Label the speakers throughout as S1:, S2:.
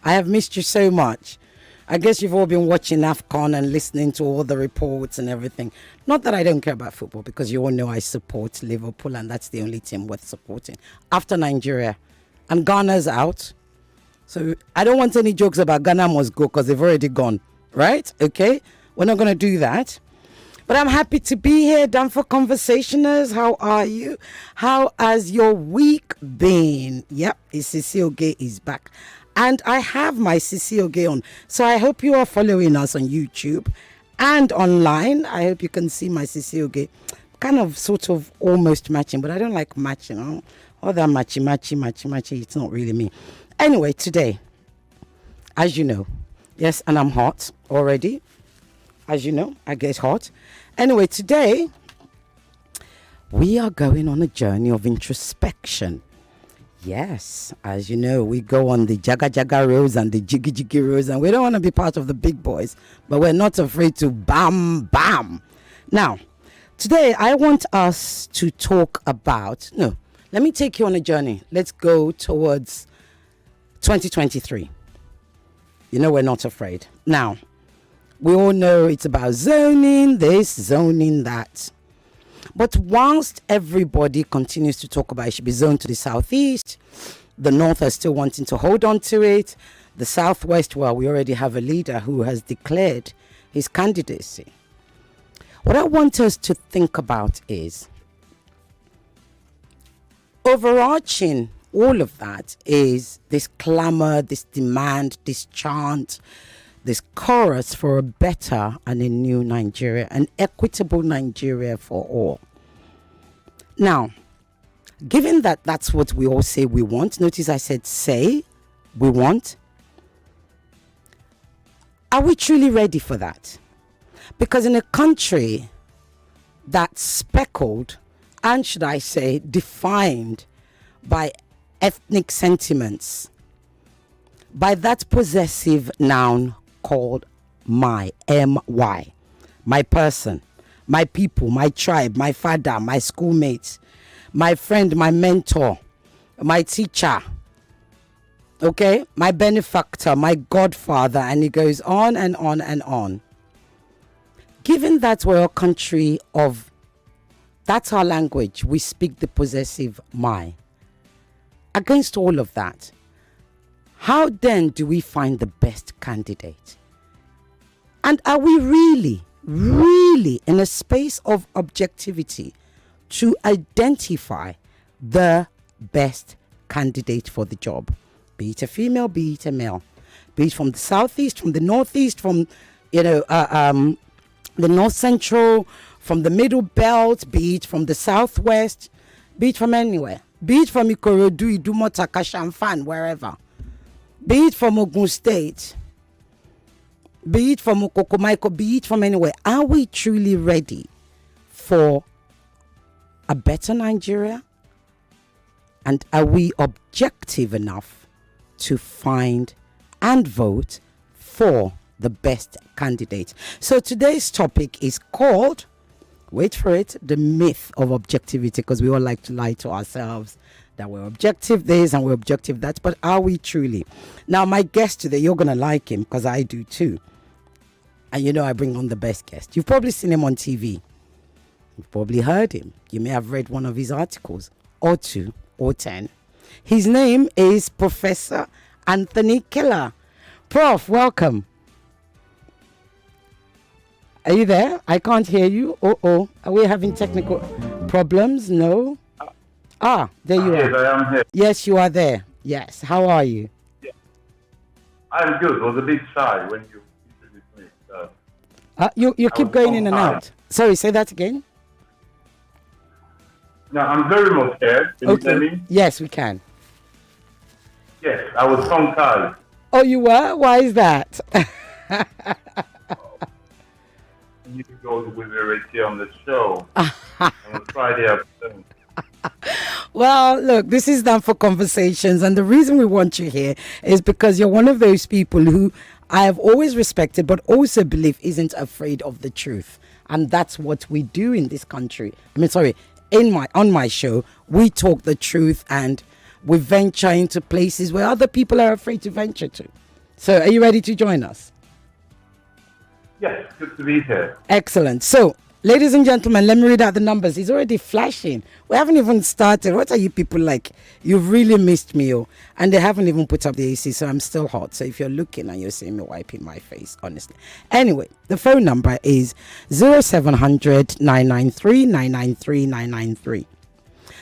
S1: I have missed you so much. I guess you've all been watching AFCON and listening to all the reports and everything. Not that I don't care about football, because you all know I support Liverpool, and that's the only team worth supporting. After Nigeria. And Ghana's out. So I don't want any jokes about Ghana must go, because they've already gone. Right? Okay? We're not going to do that. But I'm happy to be here. Done for conversationers. How are you? How has your week been? Yep, Cecile Gay is back. And I have my Cecile Gay on. So I hope you are following us on YouTube and online. I hope you can see my Cecile Gay. Kind of, sort of, almost matching. But I don't like matching. All that matchy. It's not really me. Anyway, today, as you know, yes, and I'm hot already. As you know, I get hot. Anyway, today, we are going on a journey of introspection. Yes, as you know, we go on the Jaga Jaga roads and the Jiggy Jiggy roads, and we don't want to be part of the big boys, but we're not afraid to bam, bam. Now, today, I want us to talk about, let me take you on a journey. Let's go towards 2023. You know, we're not afraid. Now, we all know it's about zoning this, zoning that. But whilst everybody continues to talk about it should be zoned to the southeast, the north are still wanting to hold on to it. The southwest, well, we already have a leader who has declared his candidacy. What I want us to think about is, overarching all of that is this clamor, this demand, this chant, this chorus for a better and a new Nigeria, an equitable Nigeria for all. Now, given that that's what we all say we want, notice I said say we want, are we truly ready for that? Because in a country that's speckled, and should I say defined by ethnic sentiments, by that possessive noun called my, M-Y, my person, my people, my tribe, my father, my schoolmates, my friend, my mentor, my teacher, okay, my benefactor, my godfather, and it goes on and on and on. Given that we're a country of, that's our language, we speak the possessive my. Against all of that, how then do we find the best candidate? And are we really in a space of objectivity to identify the best candidate for the job? Be it a female, be it a male, be it from the southeast, from the northeast, from, the north central, from the middle belt, be it from the southwest, be it from anywhere, be it from Ikorodu, Idumota, Kashamfan, wherever, be it from Ogun State, be it from Okokomaiko, be it from anywhere. Are we truly ready for a better Nigeria? And are we objective enough to find and vote for the best candidate? So today's topic is called, wait for it, the myth of objectivity, because we all like to lie to ourselves that we're objective this and we're objective that, but are we truly? Now, my guest today, you're going to like him because I do too. And you know I bring on the best guest. You've probably seen him on TV. You've probably heard him. You may have read one of his articles, or 2, or 10. His name is Professor Anthony Killa. Prof, welcome. Are you there? I can't hear you. Are we having technical problems? No? There you are.
S2: Yes, I am here.
S1: Yes, you are there. Yes. How are you?
S2: Yeah. I'm good. I was a bit shy when you introduced me.
S1: You keep going in and out. Sorry, say that again.
S2: No, I'm very much scared. Can you hear me?
S1: Yes, we can.
S2: Yes, I was tongue-tied.
S1: Oh, you were? Why is that?
S2: You can go with Ireti on the show on a Friday afternoon.
S1: Well, look, this is done for conversations, and the reason we want you here is because you're one of those people who I have always respected, but also believe isn't afraid of the truth. And that's what we do in this country. On my show, we talk the truth and we venture into places where other people are afraid to venture to. So are you ready to join us?
S2: Yes, good to be here.
S1: Excellent. So, ladies and gentlemen, let me read out the numbers. He's already flashing. We haven't even started. What are you people like? You've really missed me, oh. And they haven't even put up the AC, so I'm still hot. So if you're looking and you're seeing me wiping my face, honestly. Anyway, the phone number is 0700 993 993 993.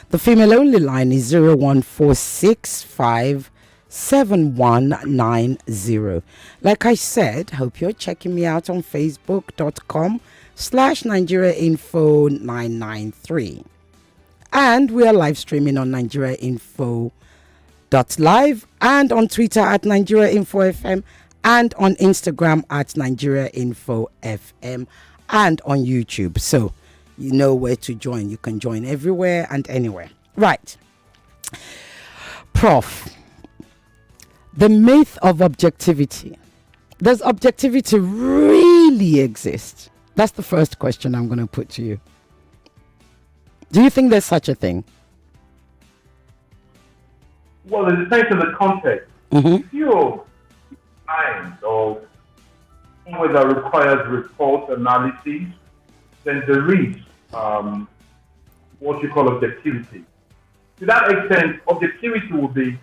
S1: The female only line is 01465 7190. Like I said, hope you're checking me out on facebook.com/NigeriaInfo993. And we are live streaming on NigeriaInfo.live and on Twitter at NigeriaInfoFM and on Instagram at NigeriaInfoFM and on YouTube. So you know where to join. You can join everywhere and anywhere. Right. Prof, the myth of objectivity. Does objectivity really exist? That's the first question I'm going to put to you. Do you think there's such a thing?
S2: Well, it depends on the context. If you're science or somewhere that requires report analysis, then there is what you call objectivity. To that extent, objectivity will be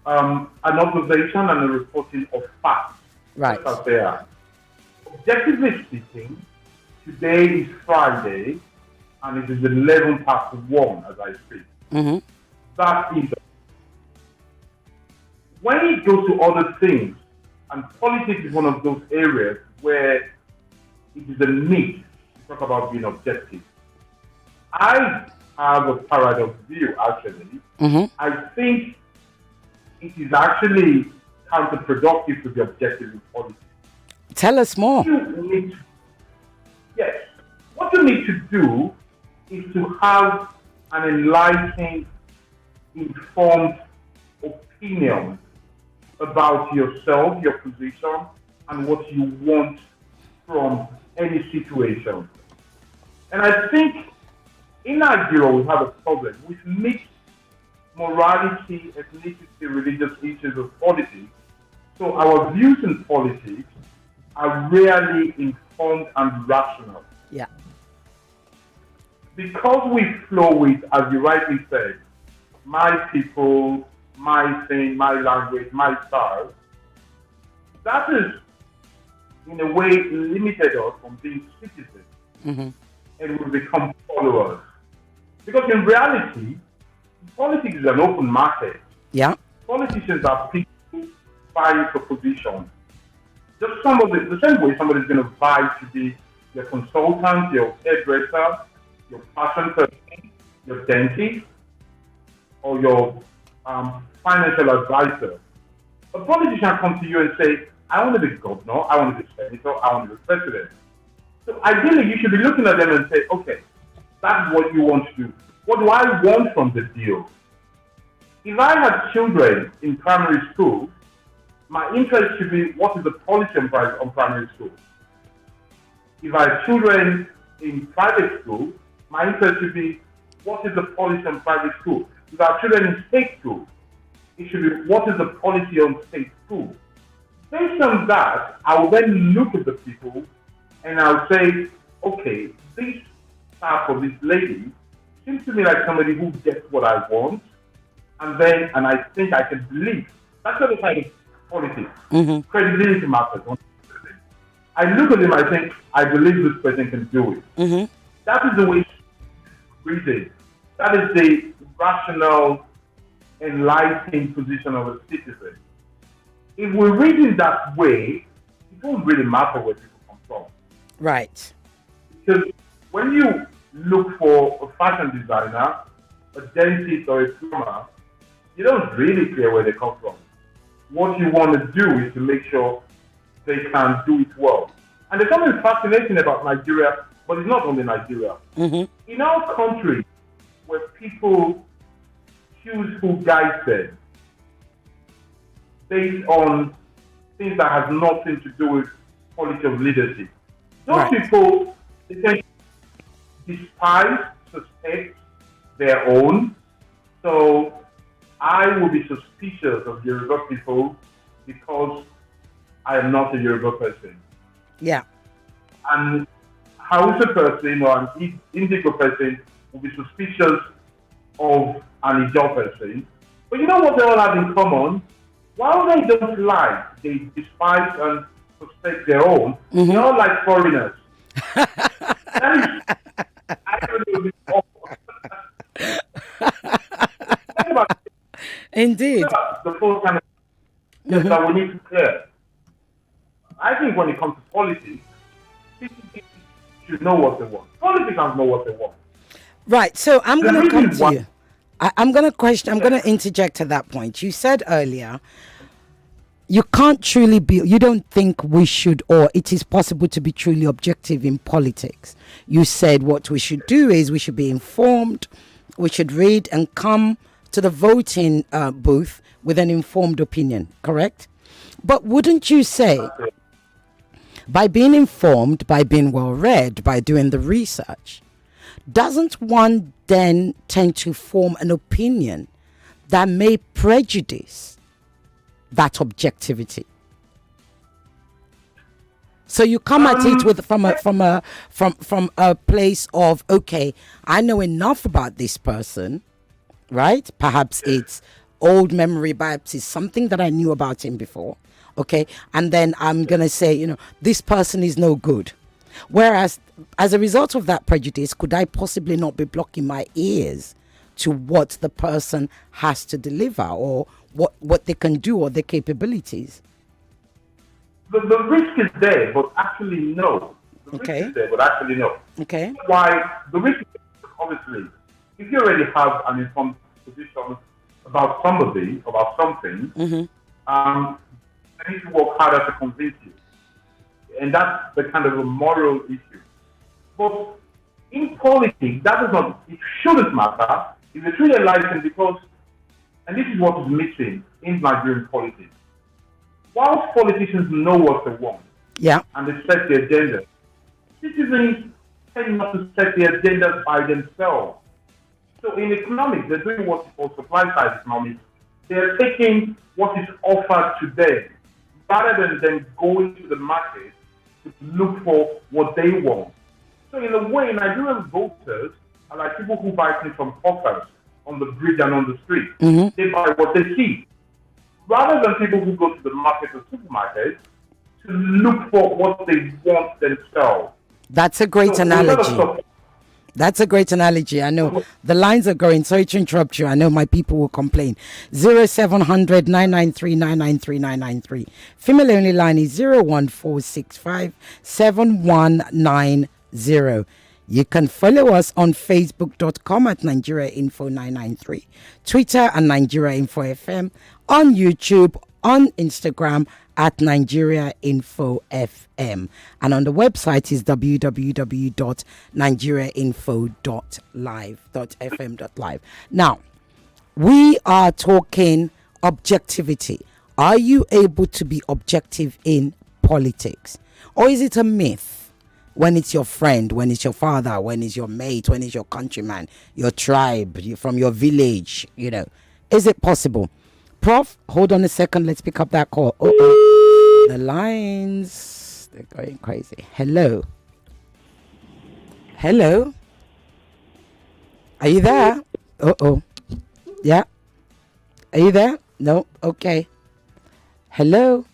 S2: an observation and a reporting of facts.
S1: Right.
S2: That's they are. Objectively speaking, today is Friday and it is 1:11 as I speak. That is. When it goes to other things, and politics is one of those areas where it is a myth to talk about being objective. I have a paradox view, actually. I think it is actually counterproductive to be objective in politics.
S1: Tell us more.
S2: Yes. What you need to do is to have an enlightened, informed opinion about yourself, your position, and what you want from any situation. And I think in Nigeria we have a problem with mixed morality, ethnicity, religious issues of politics. So our views in politics are rarely informed and rational.
S1: Yeah.
S2: Because we flow with, as you rightly said, my people, my thing, my language, my style, that is, in a way, limited us from being citizens. And we become followers. Because in reality, politics is an open market.
S1: Yeah.
S2: Politicians are people buying for position. Just the same way somebody's going to buy to be your consultant, your hairdresser, your fashion person, your dentist, or your financial advisor. A politician comes to you and say, I want to be governor, I want to be senator, I want to be president. So ideally, you should be looking at them and say, okay, that's what you want to do. What do I want from the deal? If I have children in primary school, my interest should be what is the policy on primary school. If I have children in private school, my interest should be what is the policy on private school. If I have children in state school, it should be what is the policy on state school. Based on that, I will then look at the people and I'll say, okay, this staff or this lady seems to me like somebody who gets what I want, and I think I can believe. That's the kind of politics. Credibility matters. I look at him, I think, I believe this person can do it. That is the way reading. That is the rational, enlightened position of a citizen. If we read in that way, it won't really matter where people come from.
S1: Right.
S2: Because when you look for a fashion designer, a dentist, or a plumber, you don't really care where they come from. What you want to do is to make sure they can do it well. And there's something fascinating about Nigeria, but it's not only Nigeria. In our country, where people choose who guides them based on things that have nothing to do with quality of leadership, those people essentially despise, suspect their own. So I will be suspicious of Yoruba people because I am not a Yoruba person.
S1: Yeah.
S2: And Hausa person or an Indigo person will be suspicious of an Ijaw person. But you know what they all have in common? While they don't lie, they despise and suspect their own.
S1: Mm-hmm.
S2: They're all like foreigners. That is, I don't know.
S1: Indeed.
S2: The full kind of that we need to clear. I think when it comes to politics, people should know what they want. Politicians know what they want.
S1: Right. So I'm going to come to
S2: one-
S1: you. I'm going to interject at that point. You said earlier, you can't truly be, you don't think we should, or it is possible to be truly objective in politics. You said what we should do is we should be informed, we should read and come to the voting booth with an informed opinion, correct? But wouldn't you say, by being informed, by being well read, by doing the research, doesn't one then tend to form an opinion that may prejudice that objectivity? So you come at it with from a place of, okay, I know enough about this person, right? Perhaps it's old memory, perhaps it's something that I knew about him before, okay? And then I'm gonna say, this person is no good. Whereas, as a result of that prejudice, could I possibly not be blocking my ears to what the person has to deliver, or what they can do, or their capabilities?
S2: The risk is there, but actually no. The risk is there, but actually no.
S1: Okay.
S2: Why? The risk is, obviously, if you already have an informed position about somebody, about something, they need to work harder to convince you. And that's the kind of a moral issue. But in politics, it shouldn't matter if it's really enlightened, because, and this is what is missing in Nigerian politics. Whilst politicians know what they want, and they set the agenda, citizens tend not to set the agendas by themselves. So in economics, they're doing what's called supply side economics. They're taking what is offered to them, rather than them going to the market to look for what they want. So in a way, Nigerian voters are like people who buy things from hawkers on the bridge and on the street. They buy what they see, rather than people who go to the market or supermarkets to look for what they want themselves.
S1: That's a great analogy. That's a great analogy. I know the lines are going. Sorry to interrupt you. I know my people will complain. 0700 993 993 993. Female only line is 01465 7190. You can follow us on Facebook.com at Nigeria Info 993, Twitter and Nigeria Info FM, on YouTube, on Instagram at Nigeria Info FM, and on the website is www.nigeriainfo.live.fm.live. Now, we are talking objectivity. Are you able to be objective in politics, or is it a myth? When it's your friend, when it's your father, when it's your mate, when it's your countryman, your tribe, from your village, is it possible? Prof, hold on a second. Let's pick up that call. The lines, they're going crazy. Hello. Are you there? Yeah. Are you there? No. Okay. Hello.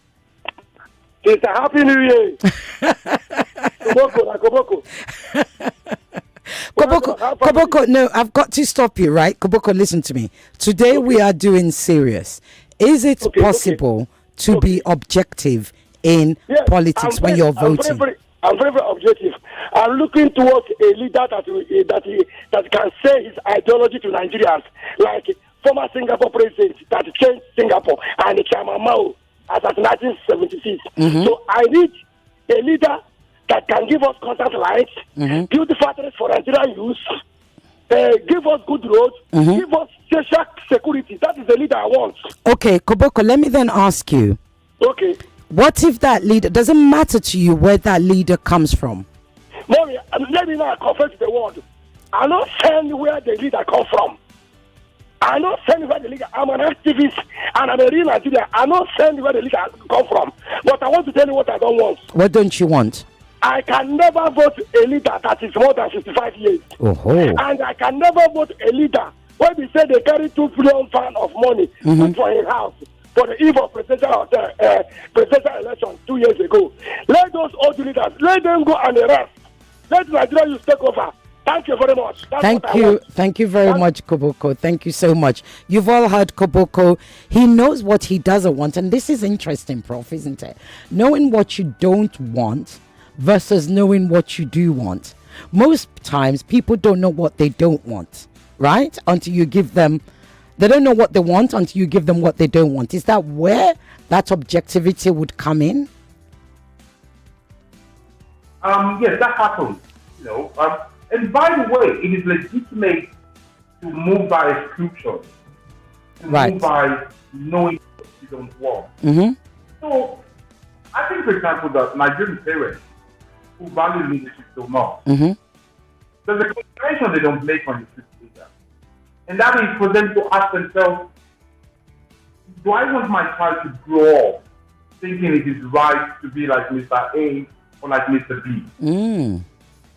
S3: It's a happy new year.
S1: Koboko, no, I've got to stop you, right? Koboko, listen to me. Today we are doing serious. Is it possible to be objective in politics when you're voting?
S3: I'm very objective. I'm looking towards a leader that can say his ideology to Nigerians, like former Singapore president that changed Singapore and Chairman Mao as of 1976. So I need a leader that can give us contact lines, build the factories for Nigerian youth, give us good roads, give us social security. That is the leader I want.
S1: Okay, Koboko, let me then ask you.
S3: Okay.
S1: What if that leader, doesn't matter to you where that leader comes from?
S3: Mommy, let me now confess to the world. I'm not saying where the leader comes from. I not send where the leader. I'm an activist and I'm a real Nigerian. I not send where the leader come from. But I want to tell you what I don't want.
S1: What don't you want?
S3: I can never vote a leader that is more than 65 years.
S1: Oh.
S3: And I can never vote a leader when they say they carry 2 billion pounds of money put for a house for the eve of presidential election 2 years ago. Let those old leaders, let them go and arrest. Let Nigeria youth take over. Thank you very much.
S1: Thank you very much, Koboko. Thank you so much. You've all heard Koboko. He knows what he doesn't want, and this is interesting, Prof, isn't it? Knowing what you don't want versus knowing what you do want. Most times people don't know what they don't want, right? Until you give them, they don't know what they want until you give them what they don't want. Is that where that objectivity would come in?
S2: Yes, that happens. And by the way, it is legitimate to move by exclusion, to move by knowing what you don't want. So I think, for example, that Nigerian parents who value leadership so much, there's a consideration they don't make on the street leader. And that is for them to ask themselves, do I want my child to grow up thinking it is right to be like Mr. A or like Mr. B?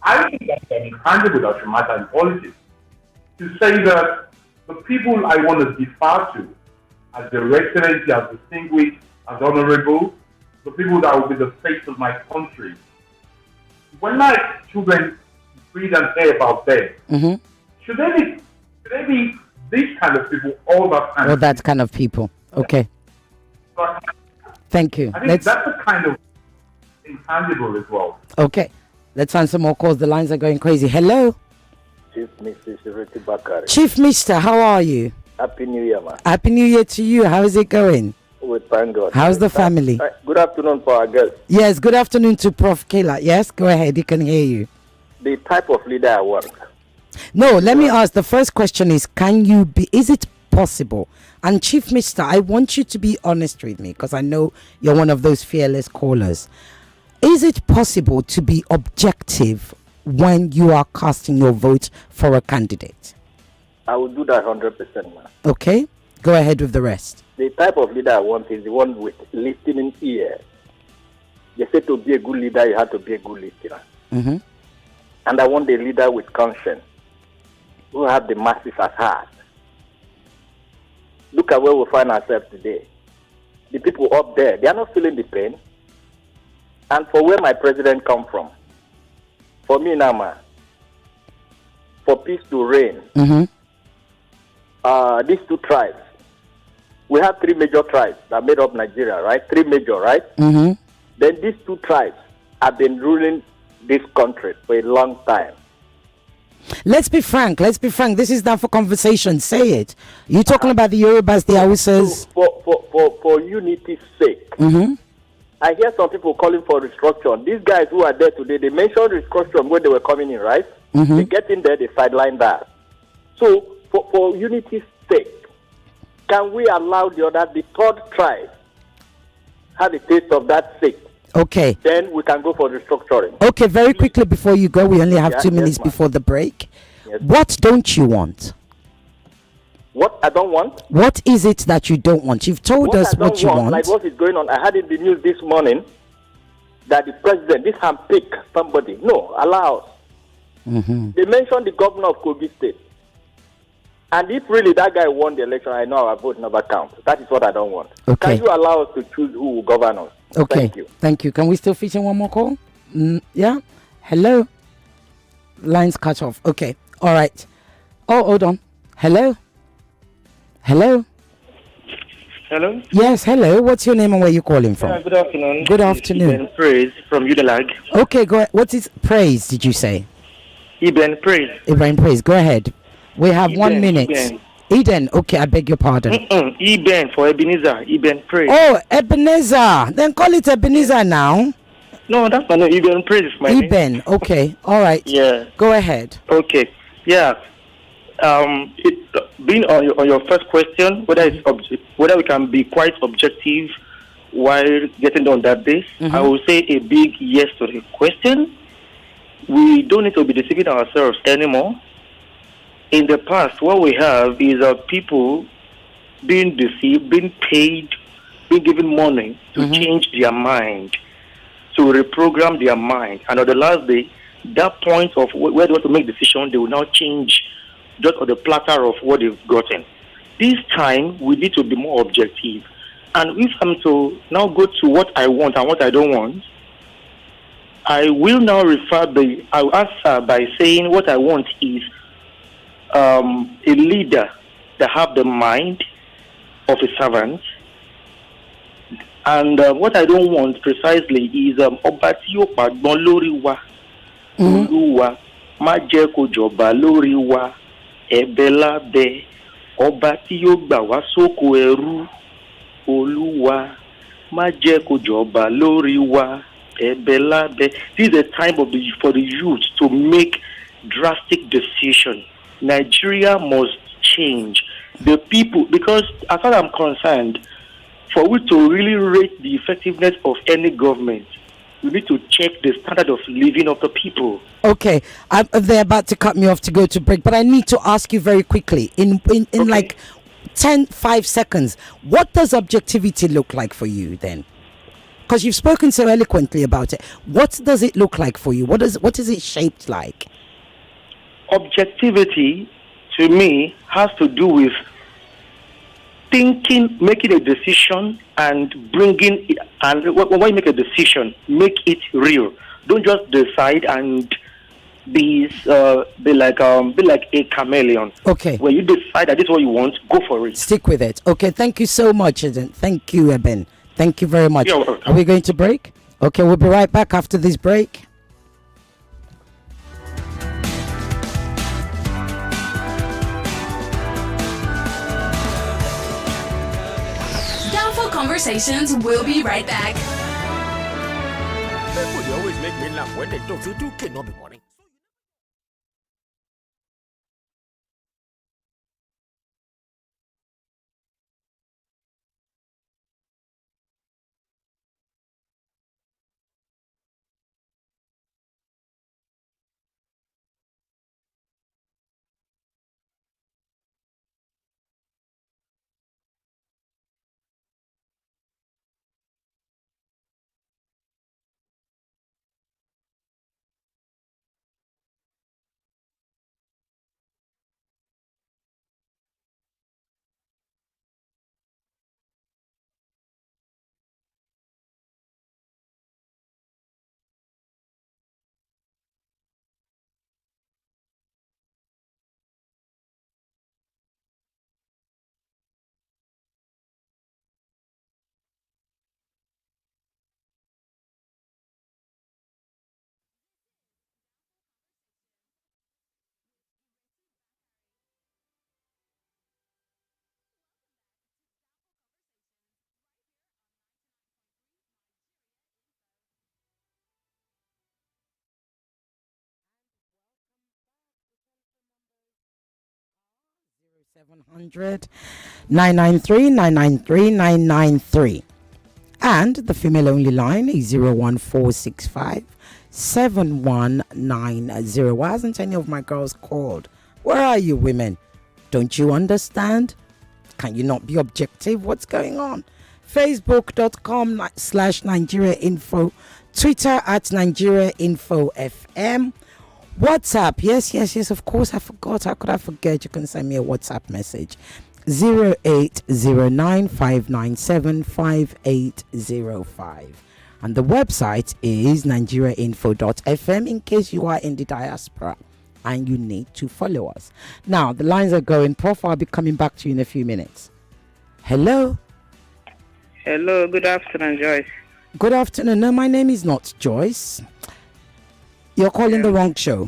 S2: I think that's an intangible that should matter in politics. To say that the people I want to defer to as their excellency, as distinguished, as honorable, the people that will be the face of my country, when my children read and hear about them, should they be these kind of people, all that kind of people?
S1: Okay.
S2: But
S1: thank you.
S2: I think that's a kind of intangible as well.
S1: Okay. Let's answer more calls. The lines are going crazy. Hello?
S4: Chief Mrs. Ireti Bakare.
S1: Chief Mister, how are you?
S4: Happy New Year, man.
S1: Happy New Year to you. How is it going?
S4: We thank God.
S1: How's the family?
S4: Good afternoon for our guests.
S1: Yes, good afternoon to Prof. Killa. Yes, go ahead. He can hear you.
S4: The type of leader I want.
S1: No, let me ask. The first question is, is it possible? And Chief Mister, I want you to be honest with me because I know you're one of those fearless callers. Is it possible to be objective when you are casting your vote for a candidate?
S4: I will do that 100%, man.
S1: Okay, go ahead with the rest.
S4: The type of leader I want is the one with listening ear. They say to be a good leader, you have to be a good listener. And I want a leader with conscience, who have the masses at heart. Look at where we find ourselves today. The people up there, they are not feeling the pain. And for where my president come from, for me now, man, for peace to reign, these two tribes, we have 3 major tribes that made up Nigeria, right? 3 major, right? Then these 2 tribes have been ruling this country for a long time.
S1: Let's be frank. This is not for conversation. Say it. You're talking about the Yorubas, the Hausas.
S4: For unity's sake. I hear some people calling for restructuring. These guys who are there today, they mentioned restructuring when they were coming in, right? They get in there, they sideline that. So, for unity's sake, can we allow the 3rd tribe, have a taste of that sake?
S1: Okay.
S4: Then we can go for restructuring.
S1: Okay, very quickly before you go, we only have 2 minutes before the break.
S4: Yes.
S1: What don't you want?
S4: What I don't want?
S1: What is it that you don't want? You've told us what you want.
S4: Like what is going on? I heard in the news this morning that the president, this handpick somebody. No, allow us. They mentioned the governor of Kogi State. And if really that guy won the election, I know our vote never counts. That is what I don't want.
S1: Okay.
S4: Can you allow us to choose who will govern us?
S1: Okay.
S4: Thank you.
S1: Thank you. Can we still feature one more call? Yeah? Hello? Lines cut off. Okay. All right. Oh, hold on. Hello? Hello?
S5: Hello?
S1: Yes, hello. What's your name and where you calling from?
S5: Good afternoon.
S1: Good afternoon.
S5: Iben Praise from Unilag.
S1: Okay, go ahead. What is praise, did you say?
S5: Iben Praise.
S1: Ibrahim Praise. Go ahead. We have
S5: Eden,
S1: 1 minute. Eden. Okay, I beg your pardon.
S5: Iben for Ebenezer. Iben Praise.
S1: Oh, Ebenezer. Then call it Ebenezer now.
S5: No, that's my name. Iben Praise is my name.
S1: Iben. Okay. All right.
S5: Yeah.
S1: Go ahead.
S5: Okay. Yeah. Being on your first question, whether we can be quite objective while getting on that base, I will say a big yes to the question. We don't need to be deceiving ourselves anymore. in the past, what we have is people being deceived, being paid, being given money to change their mind, to reprogram their mind. And on the last day, that point of where they want to make decision, they will now change just on the platter of what they've gotten. This time, we need to be more objective. And if I'm to now go to what I want and what I don't want, I will now I'll answer by saying what I want is a leader that have the mind of a servant. And what I don't want precisely is Obati Opagbon lórí wa, Olúwa, má jẹ́ kó jọba lórí wa, ẹ̀bẹ̀ lábẹ́, ọba tí yóò gbà wá sóko ẹrú, Olúwa, má jẹ́ kó jọba lórí wa, ẹ̀bẹ̀ lábẹ́. This is a time for the youth to make drastic decisions. Nigeria must change. The people, because as far as I'm concerned, for we to really rate the effectiveness of any government, we need to check the standard of living of the people.
S1: Okay, they're about to cut me off to go to break, but I need to ask you very quickly, in like 5 seconds, what does objectivity look like for you then? Because you've spoken so eloquently about it. What does it look like for you? What is it shaped like?
S5: Objectivity, to me, has to do with thinking, making a decision, and bringing it. And when you make a decision, make it real. Don't just decide and be like a chameleon.
S1: Okay.
S5: When you decide that this is what you want, go for it.
S1: Stick with it. Okay. Thank you so much, Eden. Thank you, Eben. Thank you very much. Are we going to break? Okay, we'll be right back after this break.
S6: Conversations, we'll be right back.
S7: People, they always make me laugh when they talk. So you cannot be morning.
S1: (700) 993 and the female only line is 01465 7190. Why hasn't any of my girls called? Where are you women? Don't you understand? Can you not be objective? What's going on? Facebook.com/Nigeria Info, Twitter @Nigeria Info FM. WhatsApp, yes, of course, I forgot. How could I forget? You can send me a WhatsApp message. 0809-597-5805. And the website is nigeriainfo.fm in case you are in the diaspora and you need to follow us. Now, the lines are going. Prof, I'll be coming back to you in a few minutes. Hello?
S8: Hello, good afternoon, Joyce.
S1: Good afternoon. No, my name is not Joyce. You're calling the wrong show.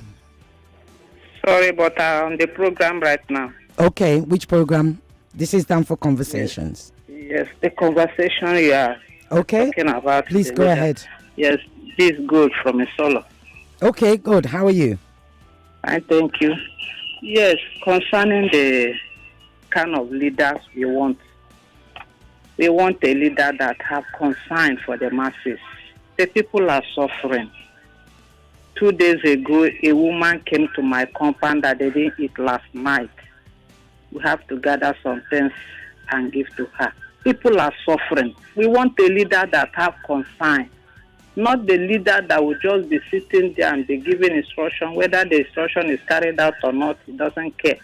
S8: Sorry, but I'm on the program right now.
S1: Okay, which program? This is Time for Conversations.
S8: Yes, the conversation you are talking about.
S1: Please go ahead.
S8: Yes, this is good from a solo.
S1: Okay, good. How are you?
S8: I thank you. Yes, concerning the kind of leaders we want. We want a leader that have concern for the masses. The people are suffering. 2 days ago, a woman came to my compound that they didn't eat last night. We have to gather some things and give to her. People are suffering. We want a leader that have concern, not the leader that will just be sitting there and be giving instruction. Whether the instruction is carried out or not, he doesn't care.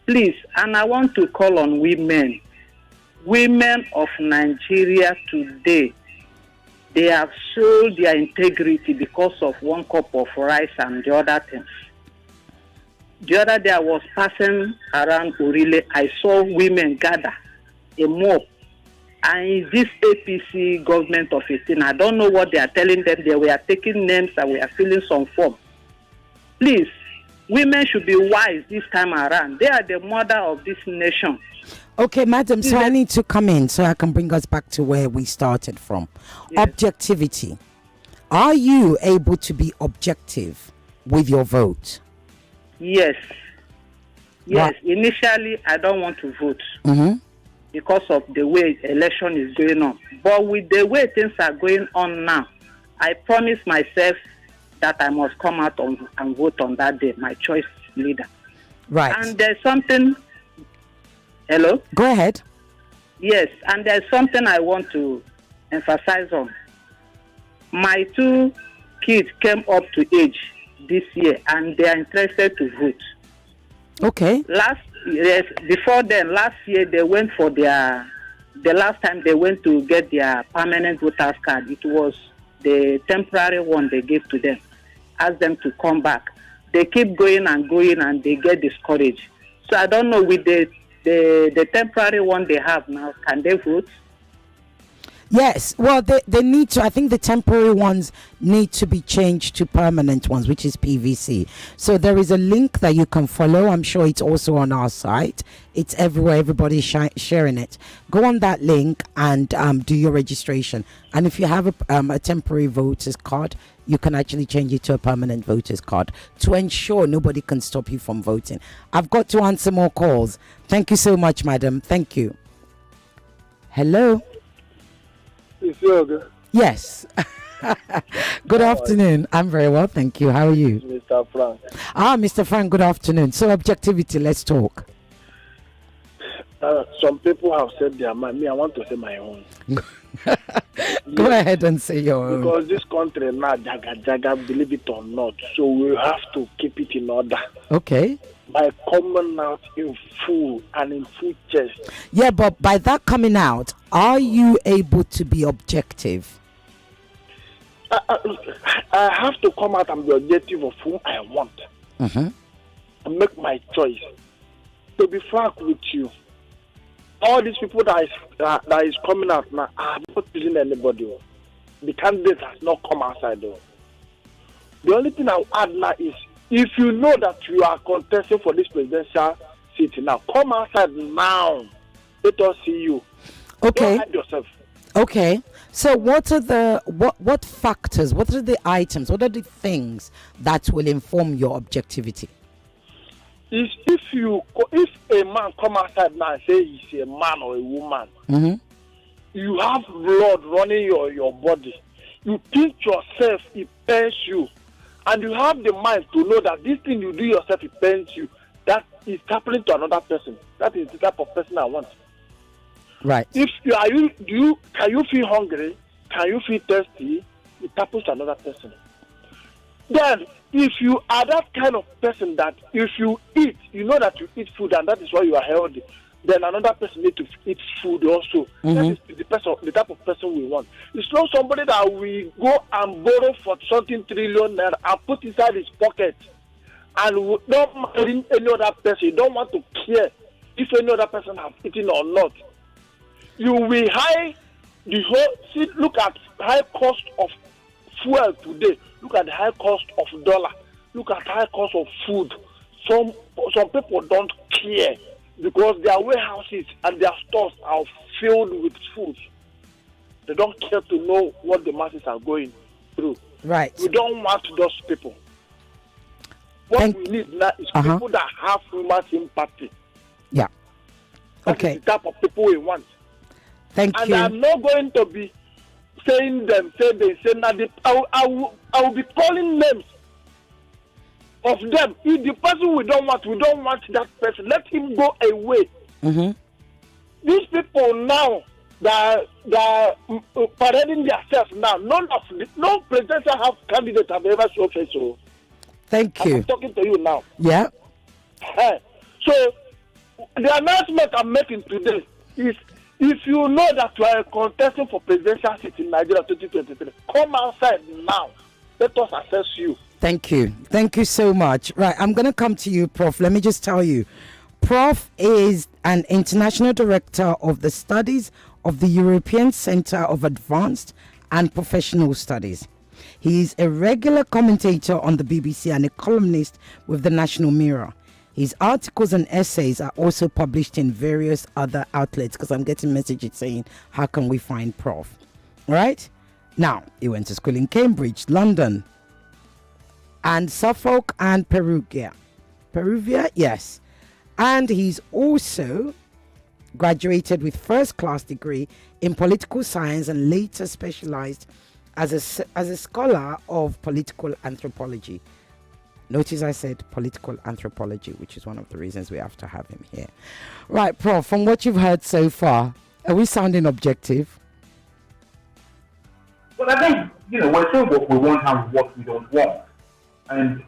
S8: Please, and I want to call on women. Women of Nigeria today, they have sold their integrity because of 1 cup of rice and the other things. The other day I was passing around Urile. I saw women gather, a mob. And this APC government of 18, I don't know what they are telling them. They were taking names and we are filling some form. Please, women should be wise this time around. They are the mother of this nation.
S1: Okay, madam, so I need to come in so I can bring us back to where we started from. Yes. Objectivity. Are you able to be objective with your vote?
S8: Yes. Yes. What? Initially, I don't want to vote because of the way election is going on. But with the way things are going on now, I promise myself that I must come out and vote on that day, my choice leader.
S1: Right.
S8: And there's something... Hello?
S1: Go ahead.
S8: Yes, and there's something I want to emphasize on. My 2 kids came up to age this year and they are interested to vote.
S1: Okay.
S8: Before then, last year they went for the last time they went to get their permanent voters card. It was the temporary one they gave to them. Ask them to come back. They keep going and they get discouraged. So I don't know with the temporary one they have now, can they vote?
S1: Yes, well, they need to. I think the temporary ones need to be changed to permanent ones, which is PVC. So there is a link that you can follow. I'm sure it's also on our site. It's everywhere. Everybody's sharing it. Go on that link and do your registration. And if you have a temporary voter's card, you can actually change it to a permanent voter's card to ensure nobody can stop you from voting. I've got to answer more calls. Thank you so much, madam. Thank you. Hello. Yes. Good afternoon. I'm very well, thank you. How are you?
S3: Mr. Frank.
S1: Mr. Frank, good afternoon. So, objectivity, let's talk.
S3: Some people have said their mind. Me, I want to say my own.
S1: Go ahead and say your own.
S3: Because this country now, jaga, believe it or not. So we have to keep it in order.
S1: Okay.
S3: By coming out in full and in full chest.
S1: Yeah, but by that coming out, are you able to be objective?
S3: I have to come out and be objective of whom I want. And make my choice. To be frank with you, all these people that is coming out now, I'm not choosing anybody. The candidate has not come outside though. The only thing I'll add now is, if you know that you are contesting for this presidential seat now, come outside now. Let us see you.
S1: Okay.
S3: Don't hide yourself.
S1: Okay. So what are the what factors, what are the items, what are the things that will inform your objectivity?
S3: Is if a man come outside now and say he's a man or a woman, you have blood running your body. You think yourself, it pains you. And you have the mind to know that this thing you do yourself, it pains you. That is happening to another person. That is the type of person I want.
S1: Right.
S3: If can you feel hungry? Can you feel thirsty? It happens to another person. Then, if you are that kind of person that if you eat, you know that you eat food and that is why you are healthy, then another person needs to eat food also. That is the type of person we want. It's not somebody that we go and borrow for something trillion naira and put inside his pocket and we don't mind any other person. You don't want to care if any other person has eaten or not. You will look at high cost of fuel today. Look at the high cost of dollar. Look at high cost of food. Some people don't care because their warehouses and their stores are filled with food. They don't care to know what the masses are going through.
S1: Right.
S3: We don't want those people. What we need now is people that have human sympathy.
S1: Yeah.
S3: That is the type of people we want.
S1: Thank you.
S3: And I'm not going to be saying them, say now. I will be calling names of them. If the person we don't want that person. Let him go away.
S1: Mm-hmm.
S3: These people now that parading themselves now. No presidential have candidate have ever shown face. So
S1: thank you.
S3: I'm talking to you now.
S1: Yeah.
S3: So the announcement I'm making today is, if you know that you are contesting for presidential seat in Nigeria 2023, come outside now. Let us assess you.
S1: Thank you. Thank you so much. Right, I'm going to come to you, Prof. Let me just tell you. Prof is an international director of the studies of the European Center of Advanced and Professional Studies. He is a regular commentator on the BBC and a columnist with the National Mirror. His articles and essays are also published in various other outlets, because I'm getting messages saying, how can we find Prof? Right? Now, he went to school in Cambridge, London, and Suffolk and Perugia. Perugia, yes. And he's also graduated with first-class degree in political science and later specialized as a scholar of political anthropology. Notice I said political anthropology, which is one of the reasons we have to have him here. Right, Prof, from what you've heard so far, are we sounding objective?
S2: Well, I think, we're saying what we want and what we don't want. And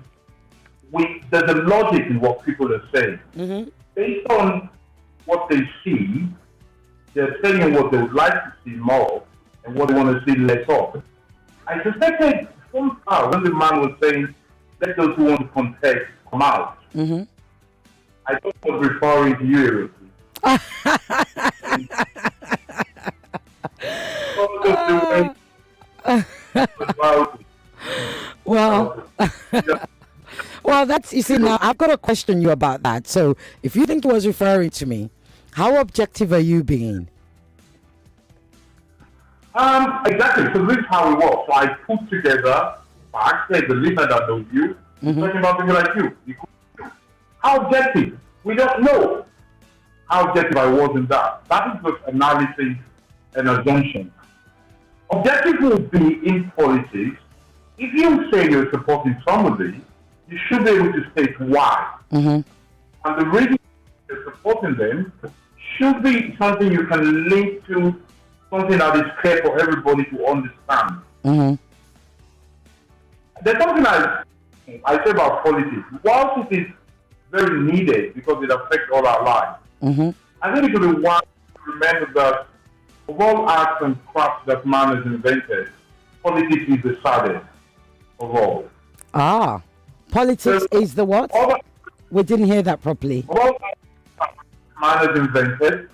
S2: there's a logic in what people are saying.
S1: Mm-hmm.
S2: Based on what they see, they're saying what they would like to see more and what they want to see less of. I suspected somehow when the man was saying, let those who want to contest come out.
S1: Mm-hmm.
S2: I thought I was referring to you, Ireti.
S1: Well, that's, you see, now I've got to question you about that. So if you think he was referring to me, how objective are you being?
S2: Exactly. So this is how it works. So I put together facts. There's a listener that knows you. Talking about people like you. How objective? We don't know how objective I was in that. That is just analysis and assumption. Objective will be in politics. If you say you're supporting somebody, you should be able to state why. And the reason you're supporting them should be something you can link to something that is clear for everybody to understand. There's something I say about politics. Whilst it is very needed because it affects all our lives, I think it should be wise to remember that of all arts and crafts that man has invented, politics is the saddest of all.
S1: Politics is the what? We didn't hear that properly.
S2: Of all arts man has invented,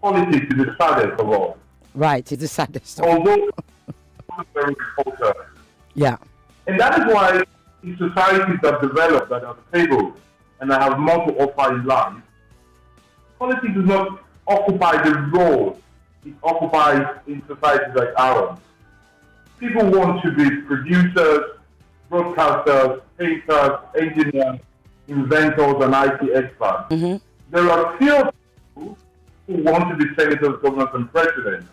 S2: politics is the saddest of all.
S1: Right, it's the saddest.
S2: Although it's very important.
S1: Yeah.
S2: And that is why in societies that develop, that are stable, and that have more to offer in life, politics does not occupy the role it occupies in societies like ours. People want to be producers, broadcasters, painters, engineers, inventors, and IT experts. There are few people who want to be senators, governors, and presidents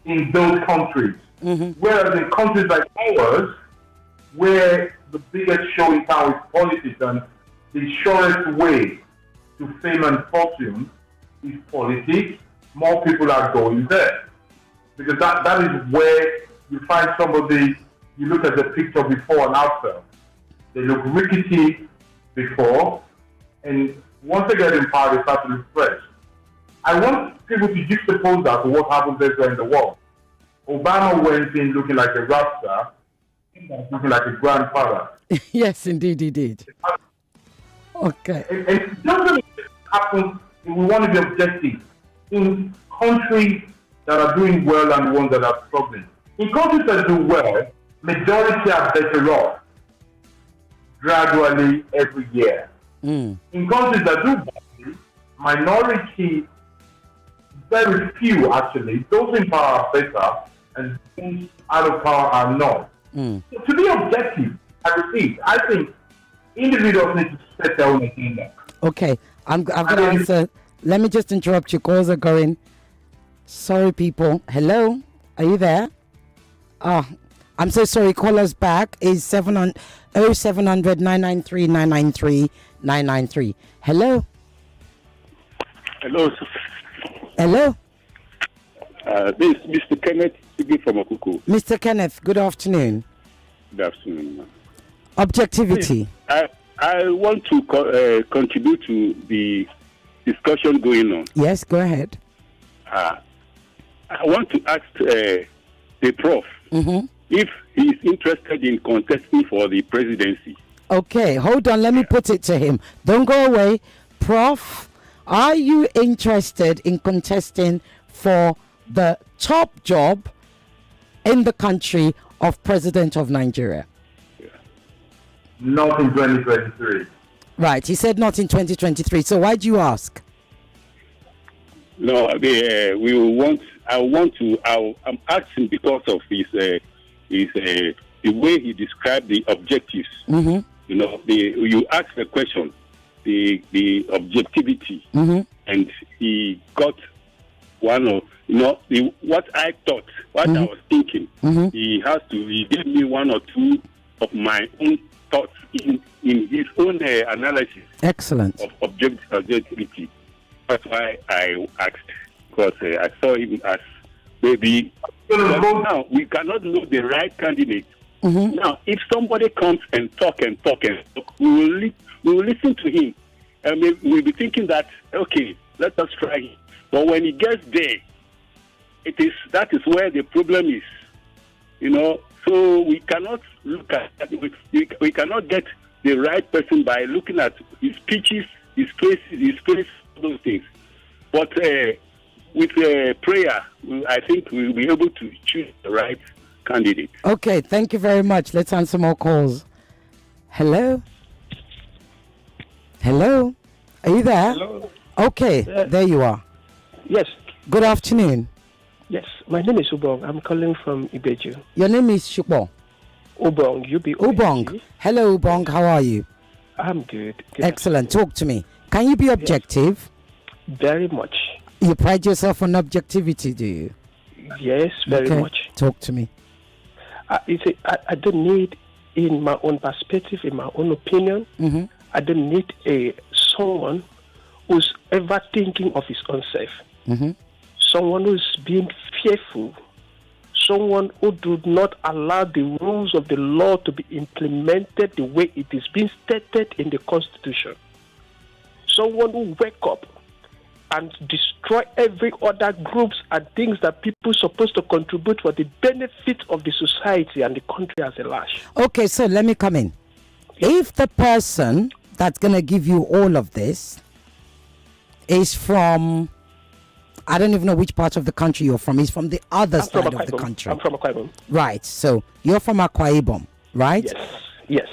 S2: in those countries. Whereas in countries like ours, where the biggest show in town is politics and the surest way to fame and fortune is politics, more people are going there. Because that is where you find somebody, you look at the picture before and after. They look rickety before, and once they get in power, they start to look fresh. I want people to juxtapose that to what happens elsewhere in the world. Obama went in looking like a rap star, looking like a grandfather.
S1: Yes, indeed he did. Okay.
S2: And it doesn't happen if we want to be objective. In countries that are doing well and ones that are struggling. In countries that do well, majority are better off gradually every year. In countries that do badly, minority, very few actually, those in power are better and those out of power are not. So to be objective, I think individuals need to set their own agenda.
S1: Okay, I'm going to answer. Let me just interrupt you. Calls are going. Sorry, people. Hello? Are you there? I'm so sorry. Call us back. Is 0700 993 993 993. Hello.
S9: Hello.
S1: Hello.
S9: This is Mr. Kenneth speaking from Okuku.
S1: Mr. Kenneth, good afternoon.
S9: Good afternoon, ma'am.
S1: Objectivity.
S9: I want to contribute to the discussion going on.
S1: Yes, go ahead.
S9: I want to ask the Prof if he's interested in contesting for the presidency.
S1: Okay, hold on. Let me put it to him. Don't go away. Prof, are you interested in contesting for the top job in the country of President of Nigeria?
S2: Not in 2023.
S1: Right, he said not in 2023. So why do you ask?
S9: No, I'm asking because of the way he described the objectives. You know, you ask the question, the objectivity, and he got one of, what I thought, what I was thinking. He gave me one or two of my own thoughts in his own analysis.
S1: Excellent.
S9: Of objectivity. That's why I asked, because I saw him as maybe. Now we cannot know the right candidate. Now, if somebody comes and talk, we will listen to him, and we'll be thinking that let us try him. But when he gets there, that is where the problem is. So we cannot look at we cannot get the right person by looking at his speeches, his face, those things. But with prayer, I think we'll be able to choose the right candidate.
S1: Okay, thank you very much. Let's answer more calls. Hello? Hello? Are you there?
S10: Hello.
S1: Okay, there you are.
S10: Yes.
S1: Good afternoon.
S10: Yes, my name is Ubong. I'm calling from Ibeju.
S1: Your name is Shukbo?
S10: Ubong,
S1: Ubong. Hello, Ubong. How are you?
S10: I'm good.
S1: Excellent. Talk to me. Can you be objective?
S10: Yes. Very much.
S1: You pride yourself on objectivity, do you?
S10: Yes, very much.
S1: Talk to me.
S10: I don't need, in my own perspective, in my own opinion, I don't need someone who's ever thinking of his own self. Someone who's being fearful. Someone who do not allow the rules of the law to be implemented the way it is being stated in the Constitution. Someone who wake up and destroy every other groups and things that people supposed to contribute for the benefit of the society and the country as a large. Okay, so let me come in. If the person that's going to give you all of this is from, I don't even know which part of the country you're from. He's from the other side of the country. I'm from Akwa Ibom.
S1: Right. So you're from Akwa Ibom, right?
S10: Yes. Yes.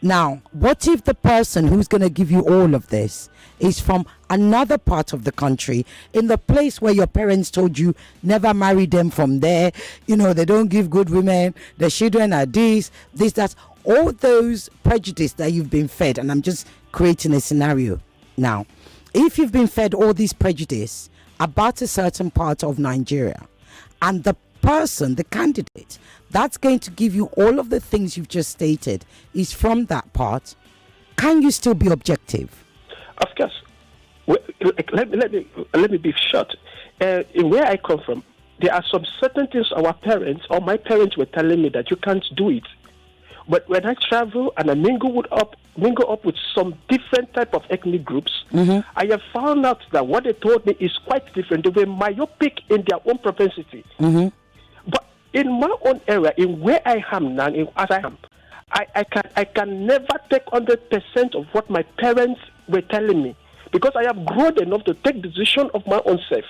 S1: Now, what if the person who's going to give you all of this is from another part of the country, in the place where your parents told you never marry them from there? They don't give good women. The children are this, that. All those prejudice that you've been fed, and I'm just creating a scenario now. If you've been fed all these prejudice about a certain part of Nigeria, and the person, the candidate, that's going to give you all of the things you've just stated is from that part, can you still be objective? Of course. Let me be short. In where I come from, there are some certain things our parents or my parents were telling me that you can't do it. But when I travel and I mingle up with some different type of ethnic groups, I have found out that what they told me is quite different. They were myopic in their own propensity. But in my own area, in where I am now, as I am, I can never take 100% of what my parents were telling me, because I have grown enough to take decision of my own self.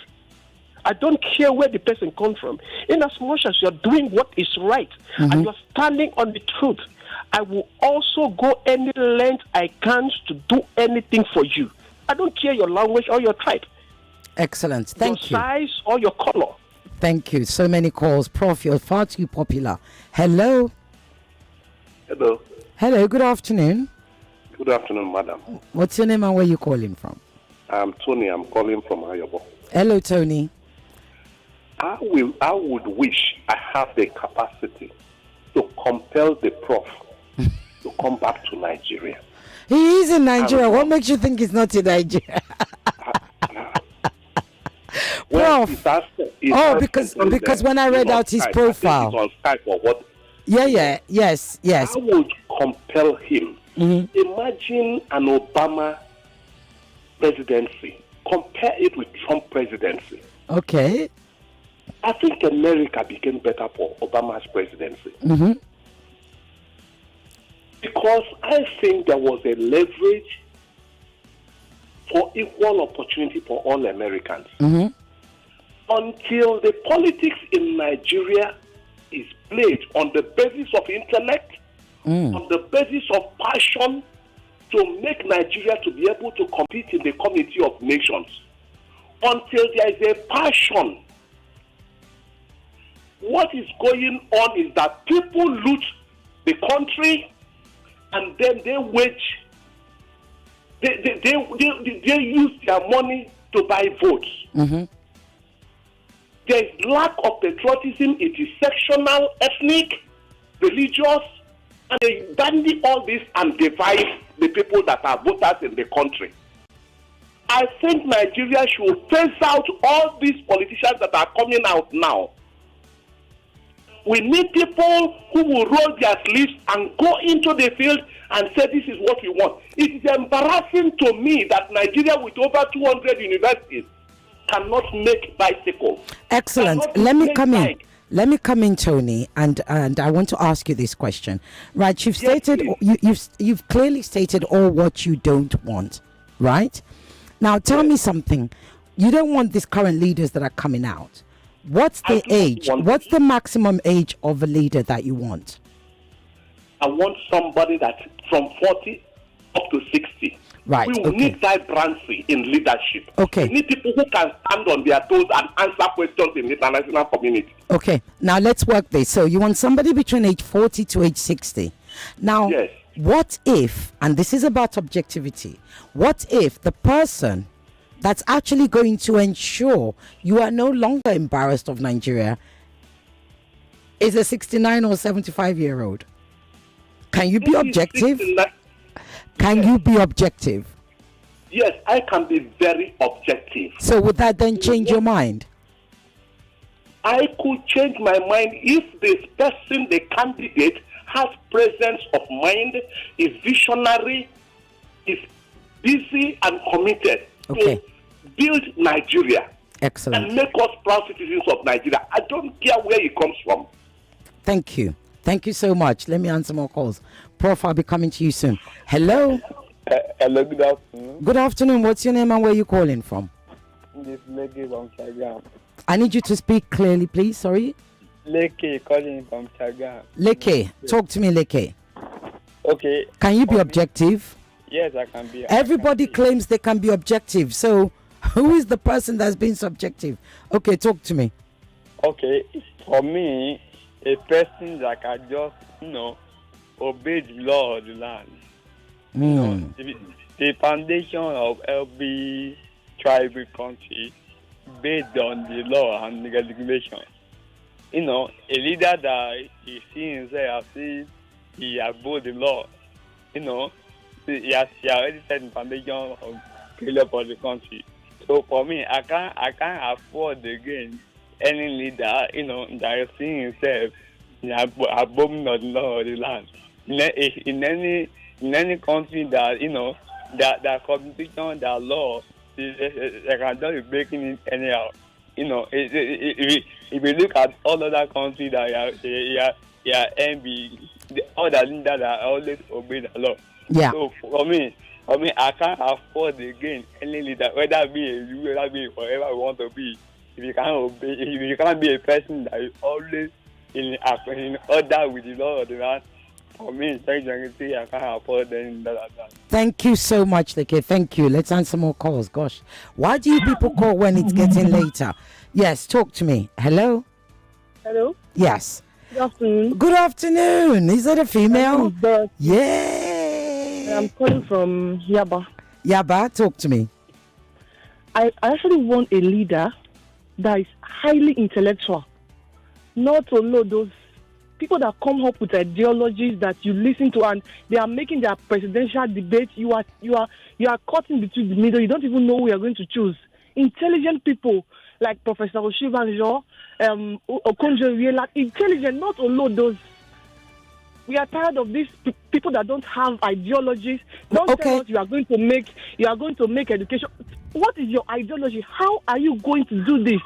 S1: I don't care where the person comes from. In as much as you're doing what is right and you're standing on the truth, I will also go any length I can to do anything for you. I don't care your language or your tribe. Excellent. Thank you. Your size or your color. Thank you. So many calls. Prof, you're far too popular. Hello.
S11: Hello.
S1: Hello. Good afternoon.
S11: Good afternoon, madam.
S1: What's your name and where you calling from?
S11: I'm Tony. I'm calling from Ayobo.
S1: Hello, Tony.
S11: I would wish I have the capacity to compel the Prof to come back to Nigeria.
S1: He is in Nigeria. What makes you think he's not in Nigeria?
S11: Well,
S1: Prof. Because when I read out his profile.
S11: On Skype or what?
S1: Yes.
S11: I would compel him. Imagine an Obama presidency. Compare it with Trump presidency.
S1: Okay.
S11: I think America became better for Obama's presidency. Because I think there was a leverage for equal opportunity for all Americans. Until the politics in Nigeria is played on the basis of intellect, on the basis of passion, to make Nigeria to be able to compete in the community of nations. Until there is a passion, what is going on is that people loot the country and then they use their money to buy votes. There is lack of patriotism. It is sectional, ethnic, religious, and they bandy all this and divide the people that are voters in the country. I think Nigeria should phase out all these politicians that are coming out now. We need people who will roll their sleeves and go into the field and say this is what we want. It is embarrassing to me that Nigeria with over 200 universities cannot make bicycles.
S1: Excellent. Let me come in, Tony, and I want to ask you this question. Right, you've stated you've clearly stated all what you don't want, right? Now tell me something. You don't want these current leaders that are coming out. What's the age? What's the maximum age of a leader that you want?
S11: I want somebody that's from 40 up to 60.
S1: Right.
S11: We will need vibrancy in leadership.
S1: Okay.
S11: We need people who can stand on their toes and answer questions in the international community.
S1: Okay. Now let's work this. So you want somebody between age 40 to age 60. Now, what if, and this is about objectivity, what if the person that's actually going to ensure you are no longer embarrassed of Nigeria is a 69 or 75-year-old? Can you be objective? Can you be objective?
S11: Yes, I can be very objective.
S1: So would that then change your mind?
S11: I could change my mind if this person, the candidate, has presence of mind, is visionary, is busy and committed to build Nigeria.
S1: Excellent.
S11: And make us proud citizens of Nigeria. I don't care where he comes from.
S1: Thank you. Thank you so much. Let me answer more calls. Prof, I'll be coming to you soon. Hello.
S12: Hello, good afternoon.
S1: Good afternoon. What's your name and where are you calling from?
S12: This is Leke from Chagam.
S1: I need you to speak clearly, please. Sorry.
S12: Leke calling from Chagam.
S1: Leke, talk to me, Leke.
S12: Okay.
S1: Can you be objective?
S12: Yes, I can be.
S1: Everybody claims they can be objective. So who is the person that's being subjective? Okay, talk to me.
S12: Okay, for me, a person that can just, obey the law of the land. The foundation of every tribal country based on the law and the regulation. A leader that he sees himself as if he above the law, he has already set the foundation of failure for the country. So for me, I can't afford again any leader, that seeing himself above the law of the land. In any country that that constitution, that law, they can just be breaking it anyhow. If you look at all other countries that envy, other leaders that always obey the law.
S1: Yeah.
S12: So for me, I can't afford again any leader, whether it be a you, whether it be whatever I want to be. If you can't obey, if you can't be a person that is always in order with the law of the land, for me, I can't afford any that.
S1: Thank you so much, Leke. Thank you. Let's answer more calls. Gosh, why do you people call when it's getting later? Yes, talk to me. Hello.
S13: Hello.
S1: Yes.
S13: Good afternoon.
S1: Good afternoon. Is that a female? Yeah.
S13: I'm calling from Yaba.
S1: Yaba, talk to me.
S13: I actually want a leader that is highly intellectual, not to know those people that come up with ideologies that you listen to, and they are making their presidential debate. You are caught in between the middle. You don't even know who you are going to choose. Intelligent people like Professor Oshibanjo, Okonjo-Iweala, like intelligent, not alone those. We are tired of these people that don't have ideologies. Don't tell us you are going to make education. What is your ideology? How are you going to do this?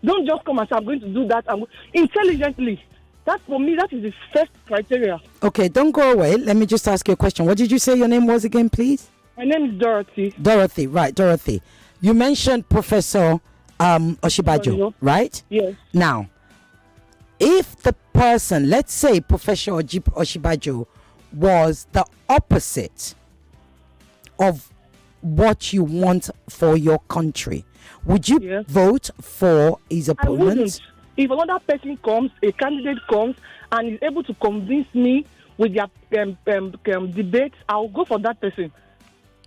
S13: Don't just come and say I'm going to do that. Intelligently. That for me, that is the first criteria.
S1: Okay, don't go away. Let me just ask you a question. What did you say your name was again, please?
S13: My name is Dorothy.
S1: Dorothy, right, Dorothy. You mentioned Professor Oshibanjo, right?
S13: Yes.
S1: Now, if the person, let's say Professor Oshibanjo, was the opposite of what you want for your country, would you vote for his opponent?
S13: I wouldn't. If another person comes, a candidate comes, and is able to convince me with their debates, I'll go for that person.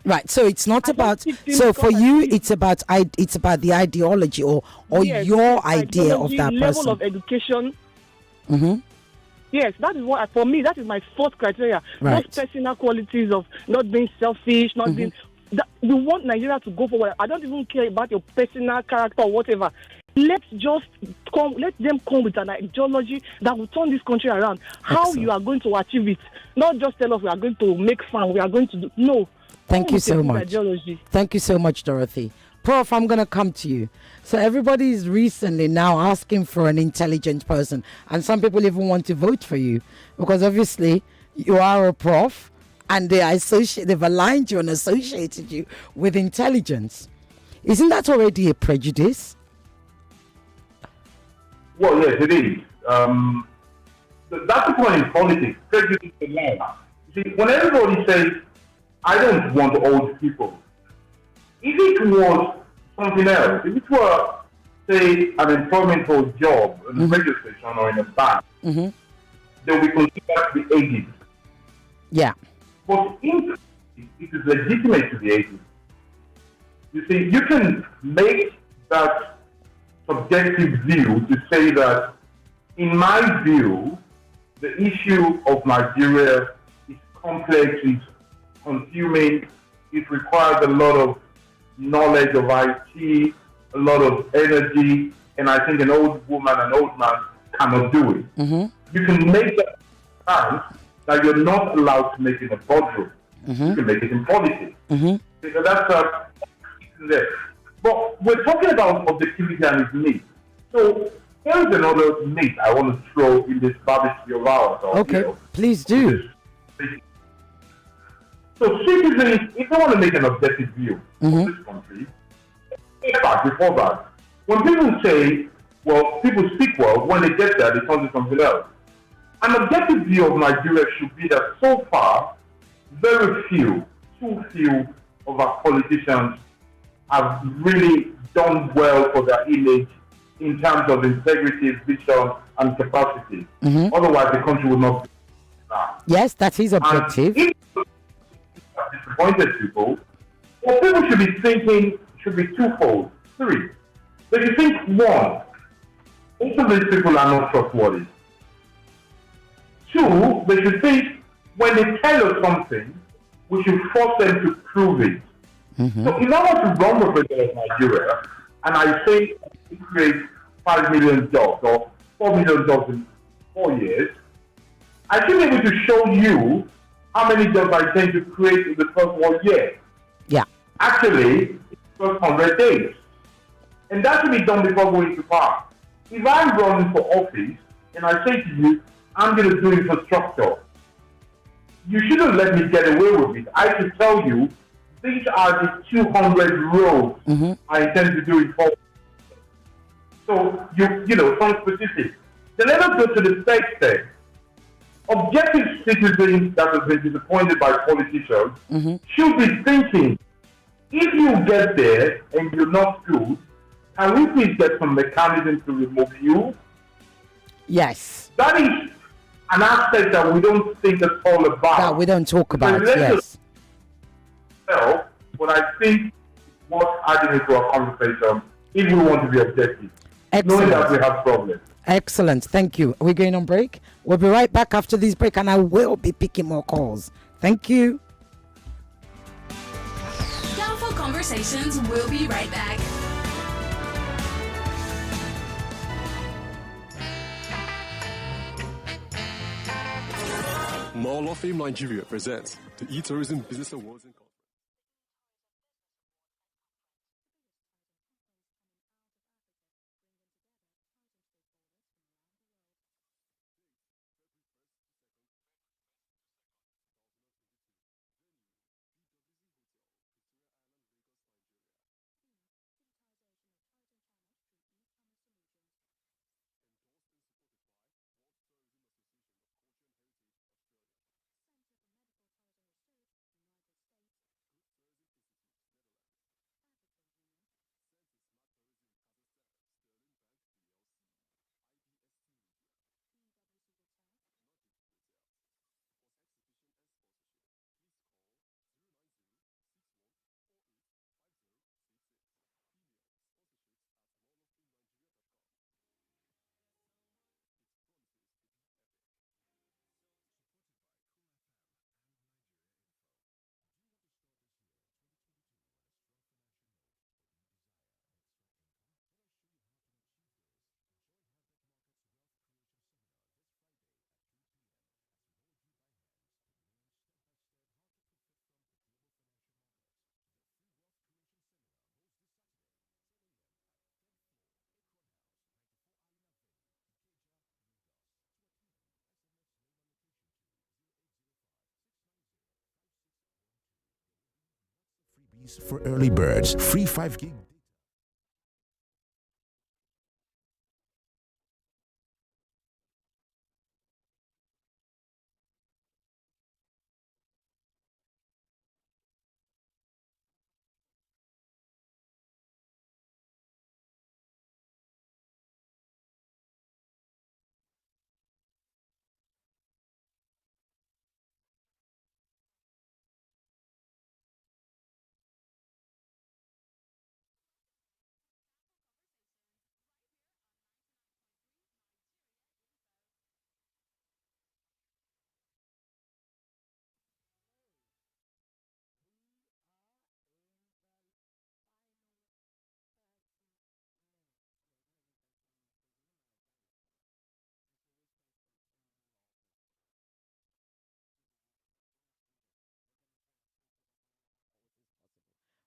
S1: Right, so it's not about. So for you, it's about the ideology or
S13: yes,
S1: your idea of that
S13: level
S1: person.
S13: Of education.
S1: Mm-hmm.
S13: Yes, that is what for me. That is my fourth criteria.
S1: Right.
S13: Those personal qualities of not being selfish, not being. You want Nigeria to go forward. I don't even care about your personal character or whatever. Let's just come. Let them come with an ideology that will turn this country around. How you are going to achieve it? Not just tell us we are going to make fun. We are going to do no.
S1: Thank you so much. Thank you so much, Dorothy. Prof, I'm going to come to you. So everybody is recently now asking for an intelligent person, and some people even want to vote for you because obviously you are a prof, and they've aligned you and associated you with intelligence. Isn't that already a prejudice?
S2: Well, yes, it is. That's the point in politics. Prejudice is law. See, when everybody says, I don't want old people, if it was something else, if it were, say, an employment or job in a radio station or in a bank, they will be considered to be aged.
S1: Yeah.
S2: But in it is legitimate to be aged. You see, you can make that subjective view to say that, in my view, the issue of Nigeria is complex, is consuming, it requires a lot of knowledge of IT, a lot of energy, and I think an old woman, an old man cannot do it. You can make that stance that you're not allowed to make it in a boardroom. You can make it in politics. So that's there. But we're talking about objectivity and its myth. So here's another myth I want to throw in this barbecue of ours.
S1: Okay, please do.
S2: So citizens, if they want to make an objective view of this country, before that, when people say, well, people speak well, when they get there, they turn to something else. An objective view of Nigeria should be that so far, very few, too few of our politicians have really done well for their image in terms of integrity, vision, and capacity. Otherwise, the country would not be now.
S1: Yes, that is objective.
S2: And if disappointed people, what people should be thinking should be twofold. Three. They should think, one, most of these people are not trustworthy. Two, they should think, when they tell us something, we should force them to prove it. So if I want to run the president of Nigeria, and I say we create 5 million jobs or 4 million jobs in 4 years, I should be able to show you how many jobs I intend to create in the first 1 year.
S1: Yeah.
S2: Actually, it's the first 100 days. And that should be done before going to power. If I'm running for office and I say to you, I'm going to do infrastructure, you shouldn't let me get away with it. I should tell you, these are the 200 roads I intend to do in 4 years. So, you know, some specifics. Then let us go to the third step. Objective citizens that have been disappointed by politicians should be thinking, if you get there and you're not good, can we please get some mechanism to remove you?
S1: Yes.
S2: That is an aspect that we don't think it's all about.
S1: That we don't talk about, yes.
S2: Well, but I think what's adding into our conversation, if we want to be objective, knowing that we have problems.
S1: Excellent. Thank you. Are we going on break? We'll be right back after this break, and I will be picking more calls. Thank you.
S6: Doubtful Conversations will be right back.
S14: More Law Fame Nigeria presents the E-Tourism Business Awards.
S15: For early birds, free 5 gig.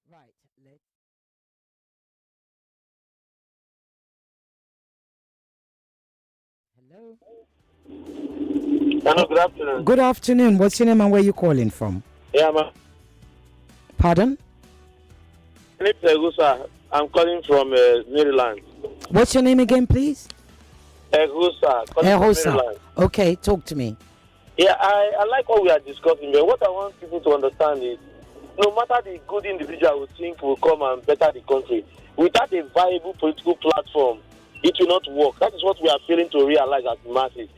S1: Right. Let's. Hello.
S16: Hello, good afternoon.
S1: Good afternoon. What's your name and where you calling from?
S16: Yeah, man.
S1: Pardon?
S16: I'm calling from Maryland.
S1: What's your name again, please?
S16: Egusa. Calling from Maryland.
S1: Okay, talk to me.
S16: Yeah, I like what we are discussing, but what I want people to understand is, no matter the good individual we think will come and better the country, without a viable political platform, it will not work. That is what we are failing to realize as masses.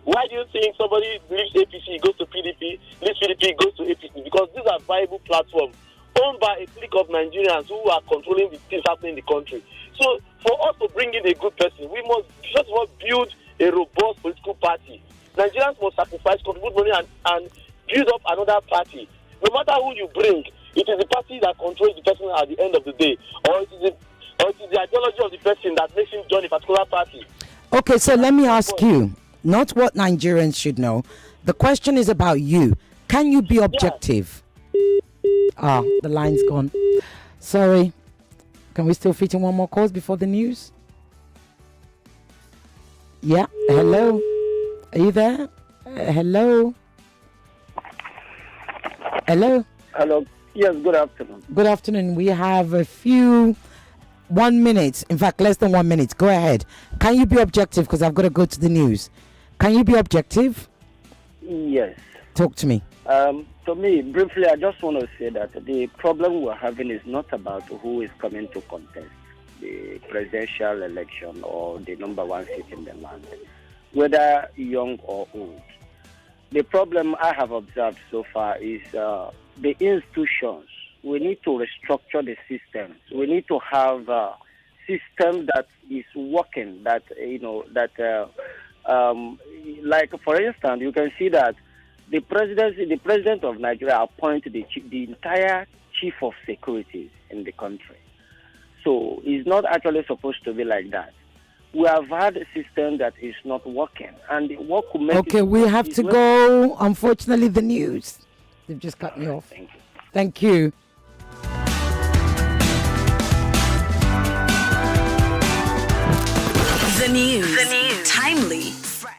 S16: Why do you think somebody leaves APC, goes to PDP, leaves PDP, goes to APC? Because these are viable platforms owned by a clique of Nigerians who are controlling the things happening in the country. So for us to bring in a good person, we must first of all build a robust political party. Nigerians must sacrifice, contribute money and build up another party. No matter who you bring, it is the party that controls the person at the end of the day, or it is the ideology of the person that makes him join a particular party.
S1: Okay, so let me ask you, not what Nigerians should know. The question is about you. Can you be objective? Ah, the line's gone. Sorry. Can we still fit in one more call before the news? Yeah. Hello. Are you there? Hello. Hello.
S17: Hello. Yes, good afternoon.
S1: Good afternoon. We have 1 minute. In fact, less than 1 minute. Go ahead. Can you be objective? Because I've got to go to the news. Can you be objective?
S17: Yes.
S1: Talk to me.
S17: To me, briefly, I just want to say that the problem we're having is not about who is coming to contest the presidential election or the number one seat in the land, whether young or old. The problem I have observed so far is the institutions. We need to restructure the systems. We need to have system that is working. That like for instance, you can see that the president of Nigeria appointed the entire chief of security in the country. So it's not actually supposed to be like that. We have had a system that is not working, and what could make
S1: Okay, we have to go. Unfortunately, the news. They've just cut me off.
S17: Thank you.
S1: Thank you.
S6: The news. Timely. Fresh.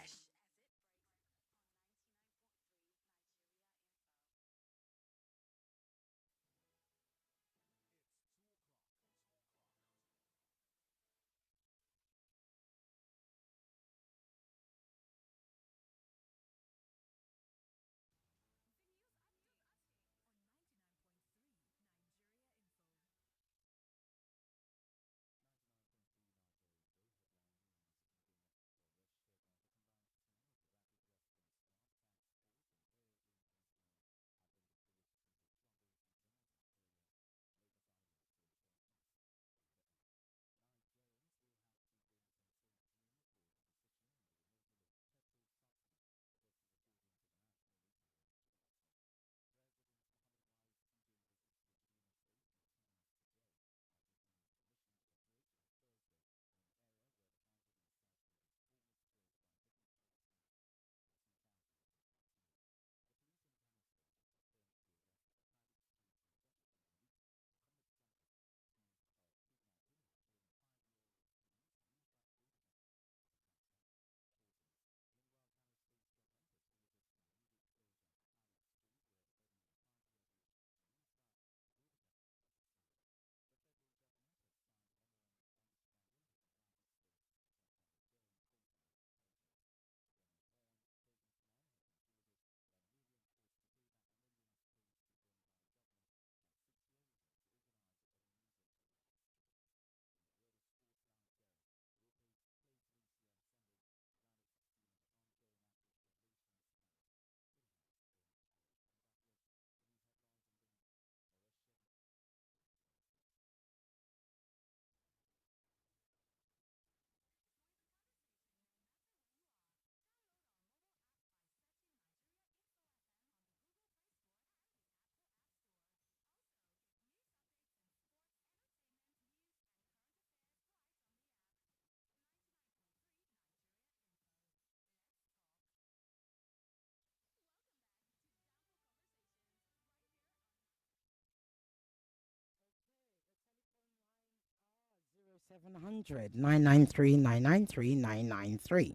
S1: (700) 993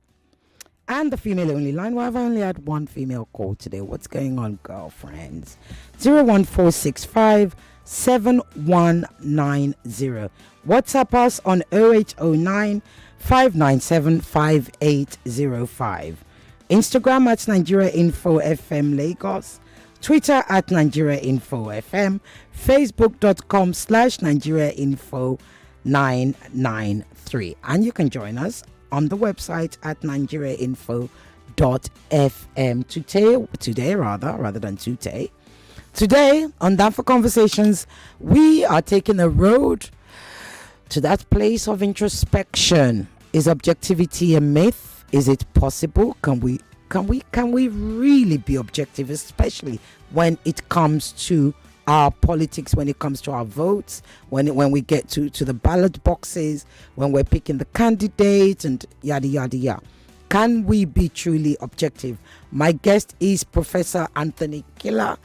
S1: and the female only line. Well, I've only had one female call today. What's going on, girlfriends? 01465 7190. WhatsApp us on 0809 597 5805. Instagram at Nigeria Info FM Lagos. Twitter at Nigeria Info FM. Facebook.com/Nigeria Info 993. And you can join us on the website at nigeriainfo.fm. Today on Down for Conversations, we are taking a road to that place of introspection. Is objectivity a myth? Is it possible? Can we really be objective, especially when it comes to our politics, when it comes to our votes, when we get to the ballot boxes, when we're picking the candidates and yada yada yada? Can we be truly objective? My guest is Professor Anthony Killa,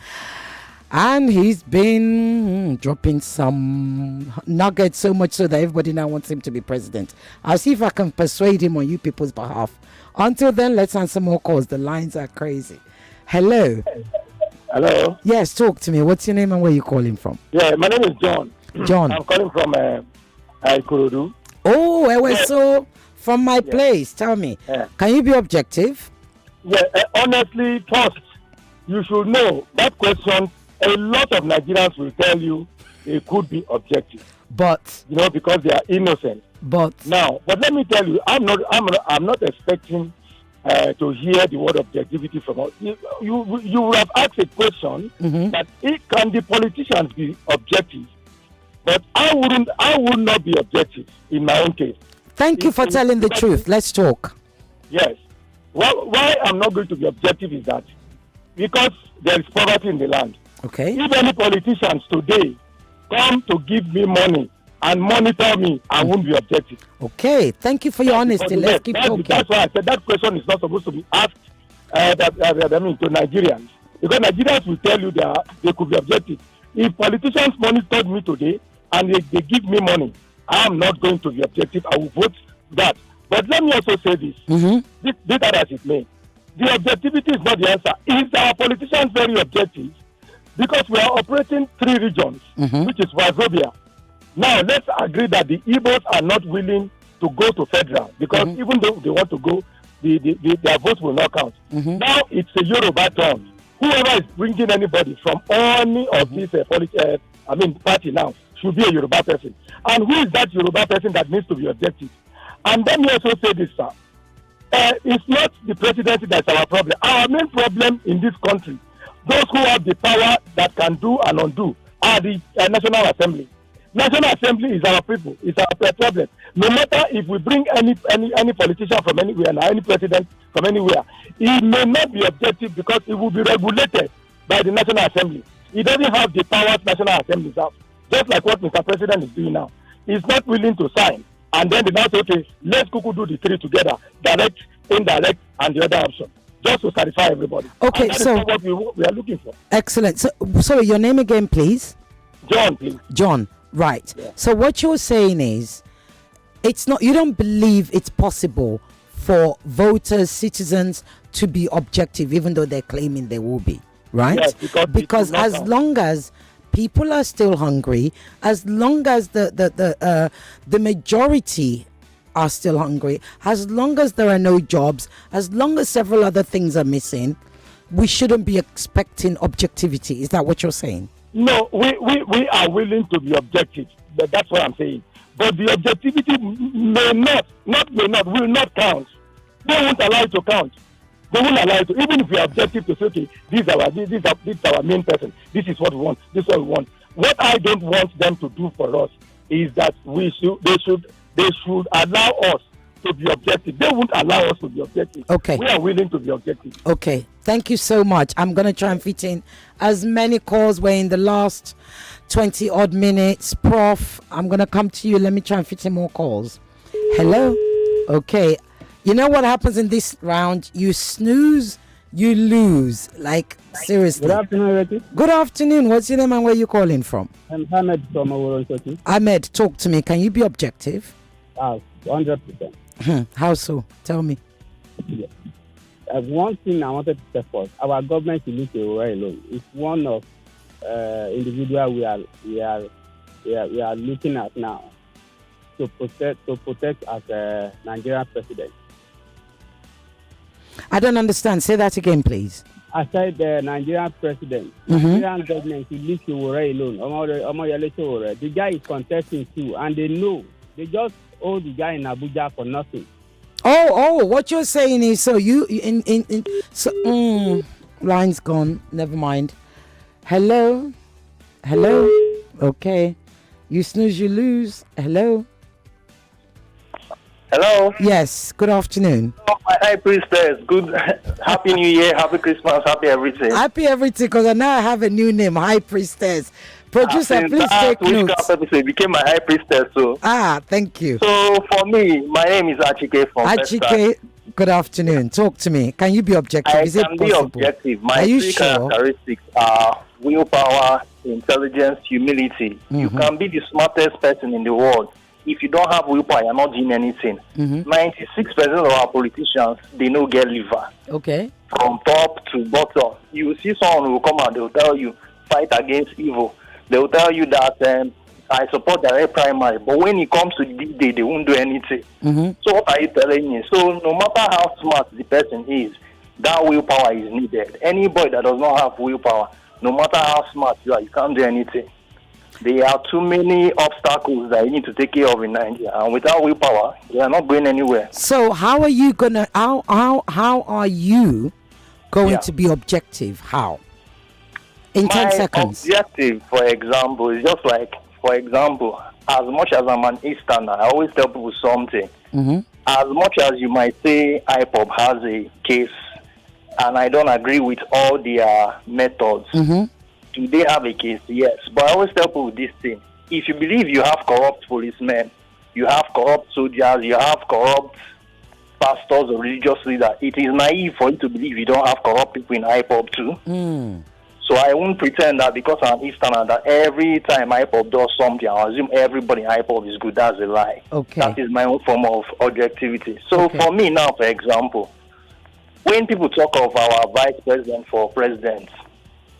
S1: and he's been dropping some nuggets, so much so that everybody now wants him to be president. I'll see if I can persuade him on you people's behalf. Until then, let's answer more calls. The lines are crazy. Hello.
S3: Hello.
S1: Yes, talk to me. What's your name and where you calling from?
S3: Yeah, my name is John.
S1: John.
S3: I'm calling from Ikorodu.
S1: Oh, so from my place. Tell me, can you be objective?
S3: Yeah, honestly, first, you should know that question. A lot of Nigerians will tell you they could be objective,
S1: but
S3: because they are innocent.
S1: But
S3: let me tell you, I'm not expecting to hear the word objectivity from us. You would have asked a question that can the politicians be objective? But I would not be objective in my own case.
S1: Thank you for telling the truth. Let's talk.
S3: Yes. Why I'm not going to be objective is that because there is poverty in the land.
S1: Okay.
S3: If any politicians today come to give me money and monitor me, I won't be objective.
S1: Okay. Thank you for your honesty. Let's keep talking.
S3: That's why I said that question is not supposed to be asked to Nigerians. Because Nigerians will tell you they could be objective. If politicians monitored me today and they give me money, I am not going to be objective. I will vote that. But let me also say this. This as it may. The objectivity is not the answer. Is our politicians very objective? Because we are operating 3 regions, which is Wazobia. Now, let's agree that the Igbos are not willing to go to federal because even though they want to go, their votes will not count. Now, it's a Yoruba turn. Whoever is bringing anybody from any of these party now should be a Yoruba person. And who is that Yoruba person that needs to be objective? And then we also say this, sir. It's not the presidency that's our problem. Our main problem in this country, those who have the power that can do and undo, are the National Assembly. National Assembly is our people. It's our problem. No matter if we bring any politician from anywhere, and any president from anywhere, it may not be objective because it will be regulated by the National Assembly. It doesn't have the powers National Assembly have. Just like what Mr. President is doing now. He's not willing to sign. And then they now say, okay, let's do the 3 together, direct, indirect, and the other option. Just to satisfy everybody.
S1: Okay,
S3: and that
S1: so
S3: is what we are looking for.
S1: Excellent. So, sorry, your name again, please?
S3: John, please.
S1: John, right.
S3: Yeah.
S1: So what you're saying is, it's not, you don't believe it's possible for voters, citizens to be objective, even though they're claiming they will be, right?
S3: Yes,
S1: because as long as people are still hungry, as long as the majority are still hungry, as long as there are no jobs, as long as several other things are missing, we shouldn't be expecting objectivity. Is that what you're saying?
S3: No, we are willing to be objective. That's what I'm saying. But the objectivity will not count. They won't allow it to count. They won't allow it to, even if we are objective to say, okay, this is our main person. This is what we want. This is what we want. What I don't want them to do for us is that they should allow us to be objective. They won't allow us to be objective.
S1: Okay.
S3: We are willing to be objective.
S1: Okay. Thank you so much. I'm going to try and fit in as many calls were in the last 20 odd minutes. Prof, I'm going to come to you. Let me try and fit in more calls. Hello? Okay. You know what happens in this round? You snooze, you lose. Like, seriously.
S18: Good afternoon, Ireti.
S1: Good afternoon. What's your name and where are you calling from?
S18: I'm Ahmed from Oworonsoki.
S1: Ahmed, talk to me. Can you be objective?
S18: 100%.
S1: How so? Tell me.
S18: Yeah. One thing I wanted to say first, our government is looking alone. It's one of individual we are looking at now to protect as a Nigerian president.
S1: I don't understand. Say that again, please.
S18: I said the Nigerian president, Nigerian government is looking alone. The guy is contesting too, and they know. They just hold the guy in Abuja for nothing.
S1: Oh, what you're saying is, so you line's gone. Never mind. Hello. Okay. You snooze, you lose. Hello. Yes. Good afternoon.
S19: Oh, my high priestess. Good. Happy New Year. Happy Christmas. Happy everything.
S1: Happy everything, because now I have a new name, High Priestess. Producer, please take notes.
S19: Episode became my high priestess. So.
S1: Thank you.
S19: So for me, my name is Achike from
S1: Achike. Good afternoon. Talk to me. Can you be objective?
S19: I
S1: Is it
S19: can
S1: possible?
S19: be objective. My
S1: Are you
S19: 3
S1: sure?
S19: characteristics are willpower, intelligence, humility. You can be the smartest person in the world. If you don't have willpower, you're not doing anything. 96% of our politicians, they don't get liver.
S1: Okay.
S19: From top to bottom. You will see someone who will come out, they will tell you, fight against evil. They will tell you that I support direct primary, but when it comes to this day, they won't do anything. So what are you telling me? So no matter how smart the person is, that willpower is needed. Anybody that does not have willpower, no matter how smart you are, you can't do anything. There are too many obstacles that you need to take care of in Nigeria, and without willpower, you are not going anywhere.
S1: So how are you gonna? How are you going to be objective? How? In 10 seconds.
S19: My objective, for example, is just like for example, as much as I'm an Easterner, I always tell people something. As much as you might say IPOB has a case, and I don't agree with all their methods, do they have a case? Yes. But I always tell people this thing. If you believe you have corrupt policemen, you have corrupt soldiers, you have corrupt pastors or religious leaders, it is naive for you to believe you don't have corrupt people in IPOB too. So I won't pretend that because I'm Easterner that every time IPOB does something, I assume everybody in IPOB is good. That's a lie.
S1: Okay.
S19: That is my own form of objectivity. So for me now, for example, when people talk of our vice president for president,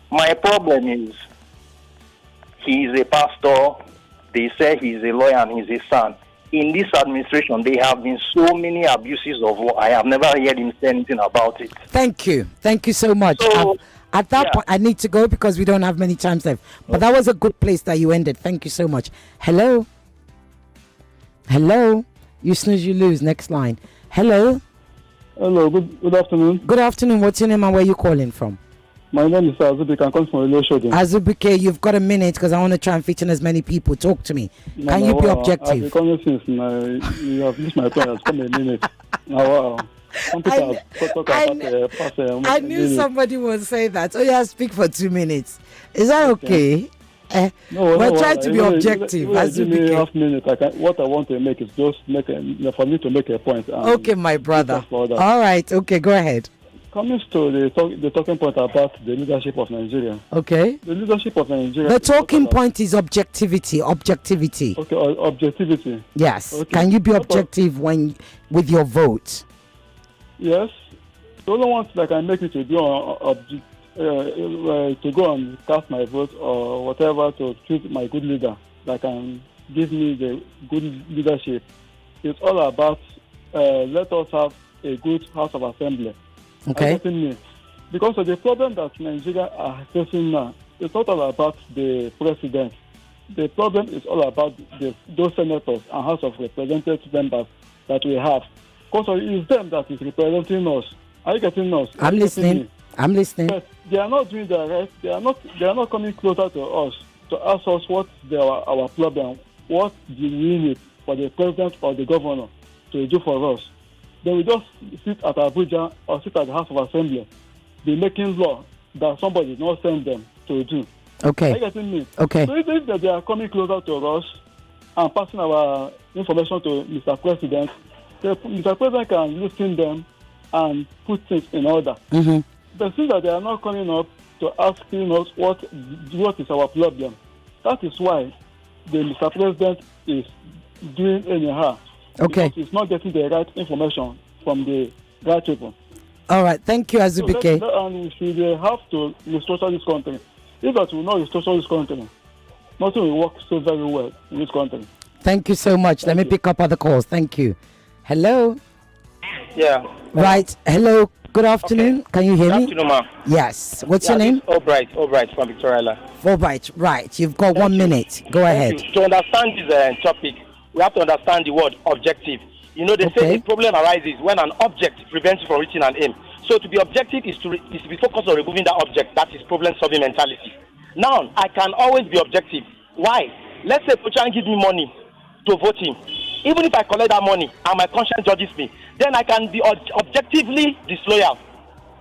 S19: my problem is he is a pastor, they say he's a lawyer and he's a son. In this administration, there have been so many abuses of law. I have never heard him say anything about it.
S1: Thank you. Thank you so much.
S19: So,
S1: at that point, I need to go because we don't have many times left. But that was a good place that you ended. Thank you so much. Hello? Hello? You snooze, you lose. Next line. Hello?
S20: Hello, good afternoon.
S1: Good afternoon. What's your name and where are you calling from?
S20: My name is Azubike. I'm calling from Iloshodin.
S1: Azubike, you've got a minute because I want to try and fit in as many people. Talk to me. Can you be objective?
S20: I've been calling since you have missed my point. It's come a minute. Wow.
S1: I knew somebody would say that. Oh yeah, speak for 2 minutes. Is that okay? We're trying to be objective.
S20: Give me half minute. What I want to make is just for me to make a point.
S1: Okay, my brother. All right. Okay, go ahead.
S20: Coming to the talking point about the leadership of Nigeria.
S1: Okay.
S20: The leadership of Nigeria.
S1: The talking point is objectivity. Objectivity.
S20: Okay, objectivity.
S1: Yes.
S20: Okay.
S1: Can you be objective with your vote?
S20: Yes. The only one that can make me to do to go and cast my vote or whatever to choose my good leader that can give me the good leadership. It's all about let us have a good House of Assembly.
S1: Okay.
S20: Because of the problem that Nigeria are facing now, it's not all about the president. The problem is all about those senators and House of Representative members that we have. Because it's them that is representing us. Are you getting us?
S1: I'm listening. I'm listening.
S20: But they are not doing the rest. They are not coming closer to us to ask us what's our problem. What do we need for the president or the governor to do for us? They will just sit at Abuja or sit at the House of Assembly, be making law that somebody did not send them to do.
S1: Okay.
S20: Are you getting me?
S1: Okay.
S20: So if they are coming closer to us and passing our information to Mr. President, Mr. President can listen them and put things in order. But since that they are not coming up to asking us what is our problem, that is why the Mr. President is doing anyhow.
S1: Okay.
S20: Because he's not getting the right information from the right people.
S1: All right. Thank you, Azubike.
S20: And we should have to restructure this country. If that will not restructure this country, nothing will work so very well in this country.
S1: Thank you so much. Let me pick up other calls. Thank you. Hello?
S21: Yeah.
S1: Right. Hello. Good afternoon. Okay. Can you hear me?
S21: Good afternoon, ma'am.
S1: Yes. What's your name?
S21: Albright from Victoria Island.
S1: Albright. Right. You've got 1 minute. Go ahead.
S21: To understand this topic, we have to understand the word objective. You know, they say the problem arises when an object prevents you from reaching an aim. So to be objective is to be focused on removing that object. That is problem-solving mentality. Now, I can always be objective. Why? Let's say Pochan gives me money to vote him. Even if I collect that money and my conscience judges me, then I can be objectively disloyal.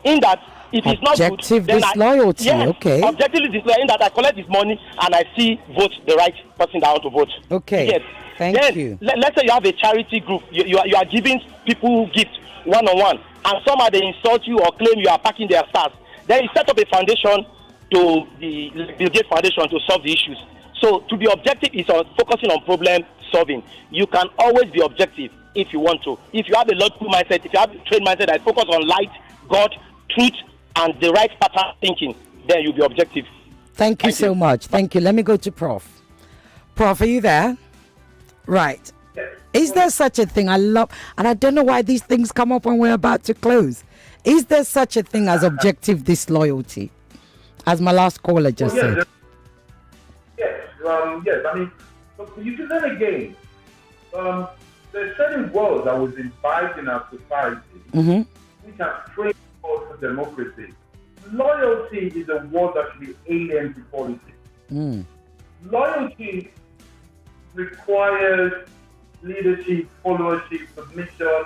S21: In that, if it's not good, then
S1: disloyalty. Okay.
S21: Objectively disloyal in that I collect this money and I see vote the right person that I want to vote.
S1: Okay.
S21: Yes.
S1: Thank you.
S21: Let's say you have a charity group. You are giving people gifts one-on-one, and somehow they insult you or claim you are packing their stars. Then you set up a foundation to the Bill Gates Foundation to solve the issues. So to be objective is focusing on problem solving. You can always be objective if you want to. If you have a logical mindset, if you have a trained mindset that focus on light, God, truth, and the right pattern thinking, then you'll be objective.
S1: Thank you so much. Thank you. Let me go to Prof. Prof, are you there? Right. Is there such a thing? And I don't know why these things come up when we're about to close. Is there such a thing as objective disloyalty? As my last caller just said.
S2: Yes. I mean, you can then again, there's certain words that was imbibed in our society which are trained for democracy. Loyalty is a word that should be alien to politics. Loyalty requires leadership, followership, submission,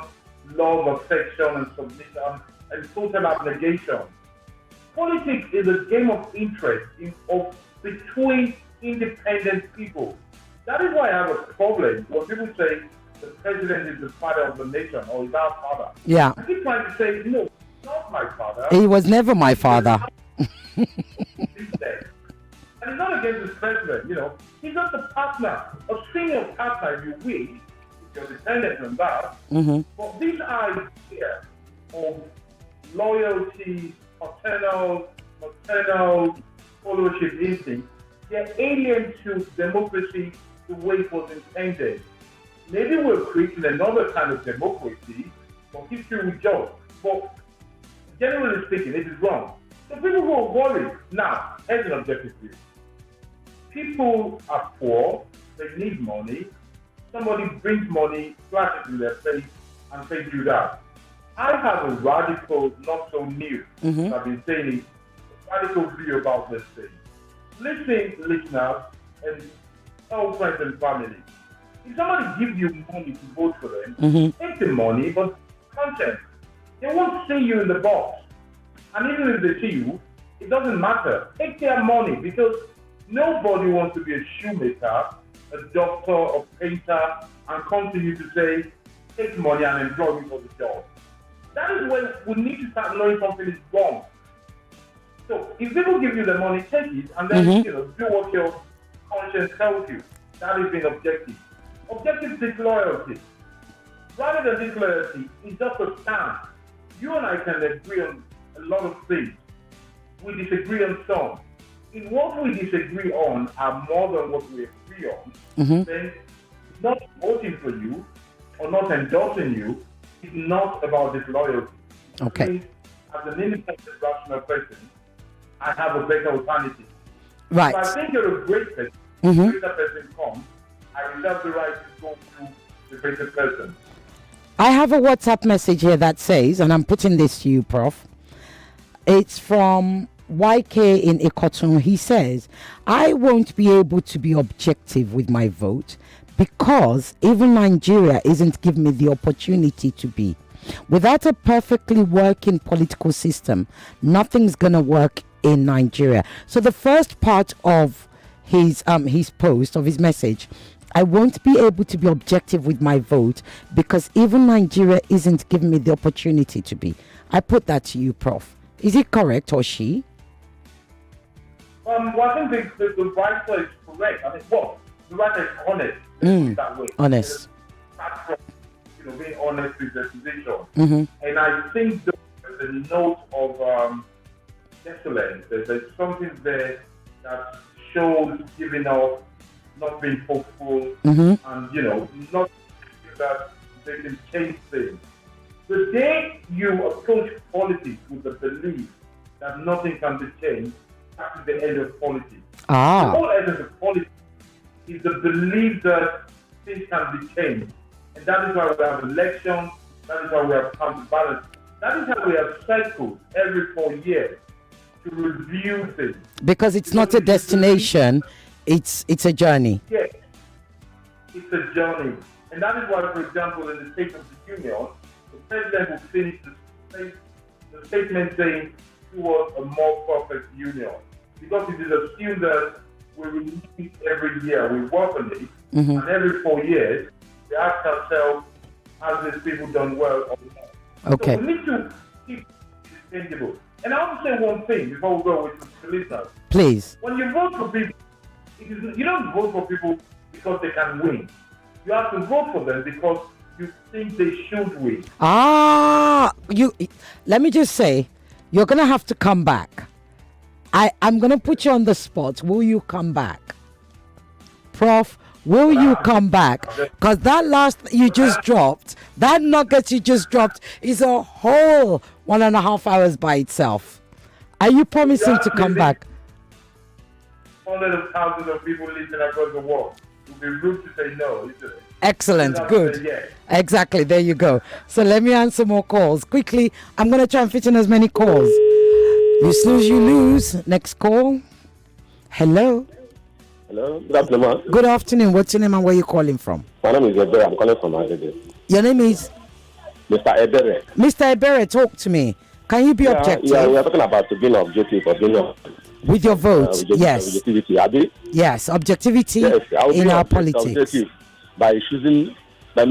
S2: love, affection, and submission, and total abnegation. Politics is a game of interest between independent people. That is why I have a problem when people say the president is the father of the nation or is our father.
S1: Yeah.
S2: I keep trying to say, no, not my father.
S1: He was never my father.
S2: And it's not against the president, He's just a partner, a senior partner, if you wish, if you're dependent on that.
S1: Mm-hmm.
S2: But this idea of loyalty, maternal followership instinct, they're alien to democracy the way it was intended. Maybe we're creating another kind of democracy, but history will judge. But generally speaking, it is wrong. So people who are worried, now, here's an objective view. People are poor, they need money, somebody brings money, flashes in their face, and says, do that. I have a radical, not so new, I've been saying it, radical view about this thing. Listen, listeners, and all friends and family. If somebody gives you money to vote for them, take the money, but conscience. They won't see you in the box. And even if they see you, it doesn't matter. Take their money because nobody wants to be a shoemaker, a doctor, a painter, and continue to say, take money and employ me for the job. That is when we need to start knowing something is wrong. So if people give you the money, take it, and then do what your conscience tells you. That is being objective. Objective disloyalty. Rather than disloyalty, it's just a stance. You and I can agree on a lot of things. We disagree on some. In what we disagree on are more than what we agree on. Then not voting for you or not endorsing you is not about disloyalty.
S1: Okay.
S2: Means, as an independent, rational person, I have a better alternative.
S1: Right.
S2: If I think you're a great person, a greater person comes, I reserve the right to go to the greater person.
S1: I have a WhatsApp message here that says, and I'm putting this to you, Prof. It's from YK in Ikotun. He says, I won't be able to be objective with my vote because even Nigeria isn't giving me the opportunity to be. Without a perfectly working political system, nothing's going to work in Nigeria. So the first part of his post, of his message, I won't be able to be objective with my vote because even Nigeria isn't giving me the opportunity to be. I put that to you, Prof. Is it correct or she?
S2: Well, I think the writer is correct. I mean, the writer is honest. That way.
S1: Honest.
S2: Being honest with the position. And I think the note of excellence, there's something there that shows giving up, not being hopeful, and not that they can change things. The day you approach politics with the belief that nothing can be changed, that is the end of politics. The whole end of politics is the belief that things can be changed. And that is why we have elections, that is why we have counterbalance. That is how we have cycles every 4 years to review things.
S1: Because it's not a destination, it's a journey.
S2: Yes, it's a journey. And that is why, for example, in the State of the Union, the President will finish the statement saying towards a more perfect union. Because it is assumed that we renew it every year, we work on it, and every 4 years, we ask ourselves, have these people done well or not?
S1: Okay.
S2: So we need to keep it changeable. And I want to say one thing before we go with the listeners.
S1: Please.
S2: When you vote for people, you don't vote for people because they can win. You have to vote for them because you think they should win.
S1: Let me just say, you're going to have to come back. I'm going to put you on the spot. Will you come back? Prof, will you come back? Because that last you just dropped, that nugget you just dropped is a whole 1.5 hours by itself. Are you promising to come back?
S2: Hundreds of thousands of people living across the world. It would be rude to say no, isn't it?
S1: Excellent, good.
S2: Yes.
S1: Exactly, there you go. So let me answer more calls. Quickly, I'm going to try and fit in as many calls. You snooze, you lose. Next call. Hello.
S4: Hello, good afternoon.
S1: Good afternoon. What's your name and where you calling from?
S4: My name is Ebere. I'm calling from Agege.
S1: Your name is?
S4: Mr. Ebere.
S1: Mr. Ebere, talk to me. Can you be objective?
S4: Yeah, we are talking about being objective or being
S1: with your vote. Yes.
S4: Objectivity, Abi?
S1: Yes, objectivity
S4: yes,
S1: in our politics.
S4: Objective by choosing the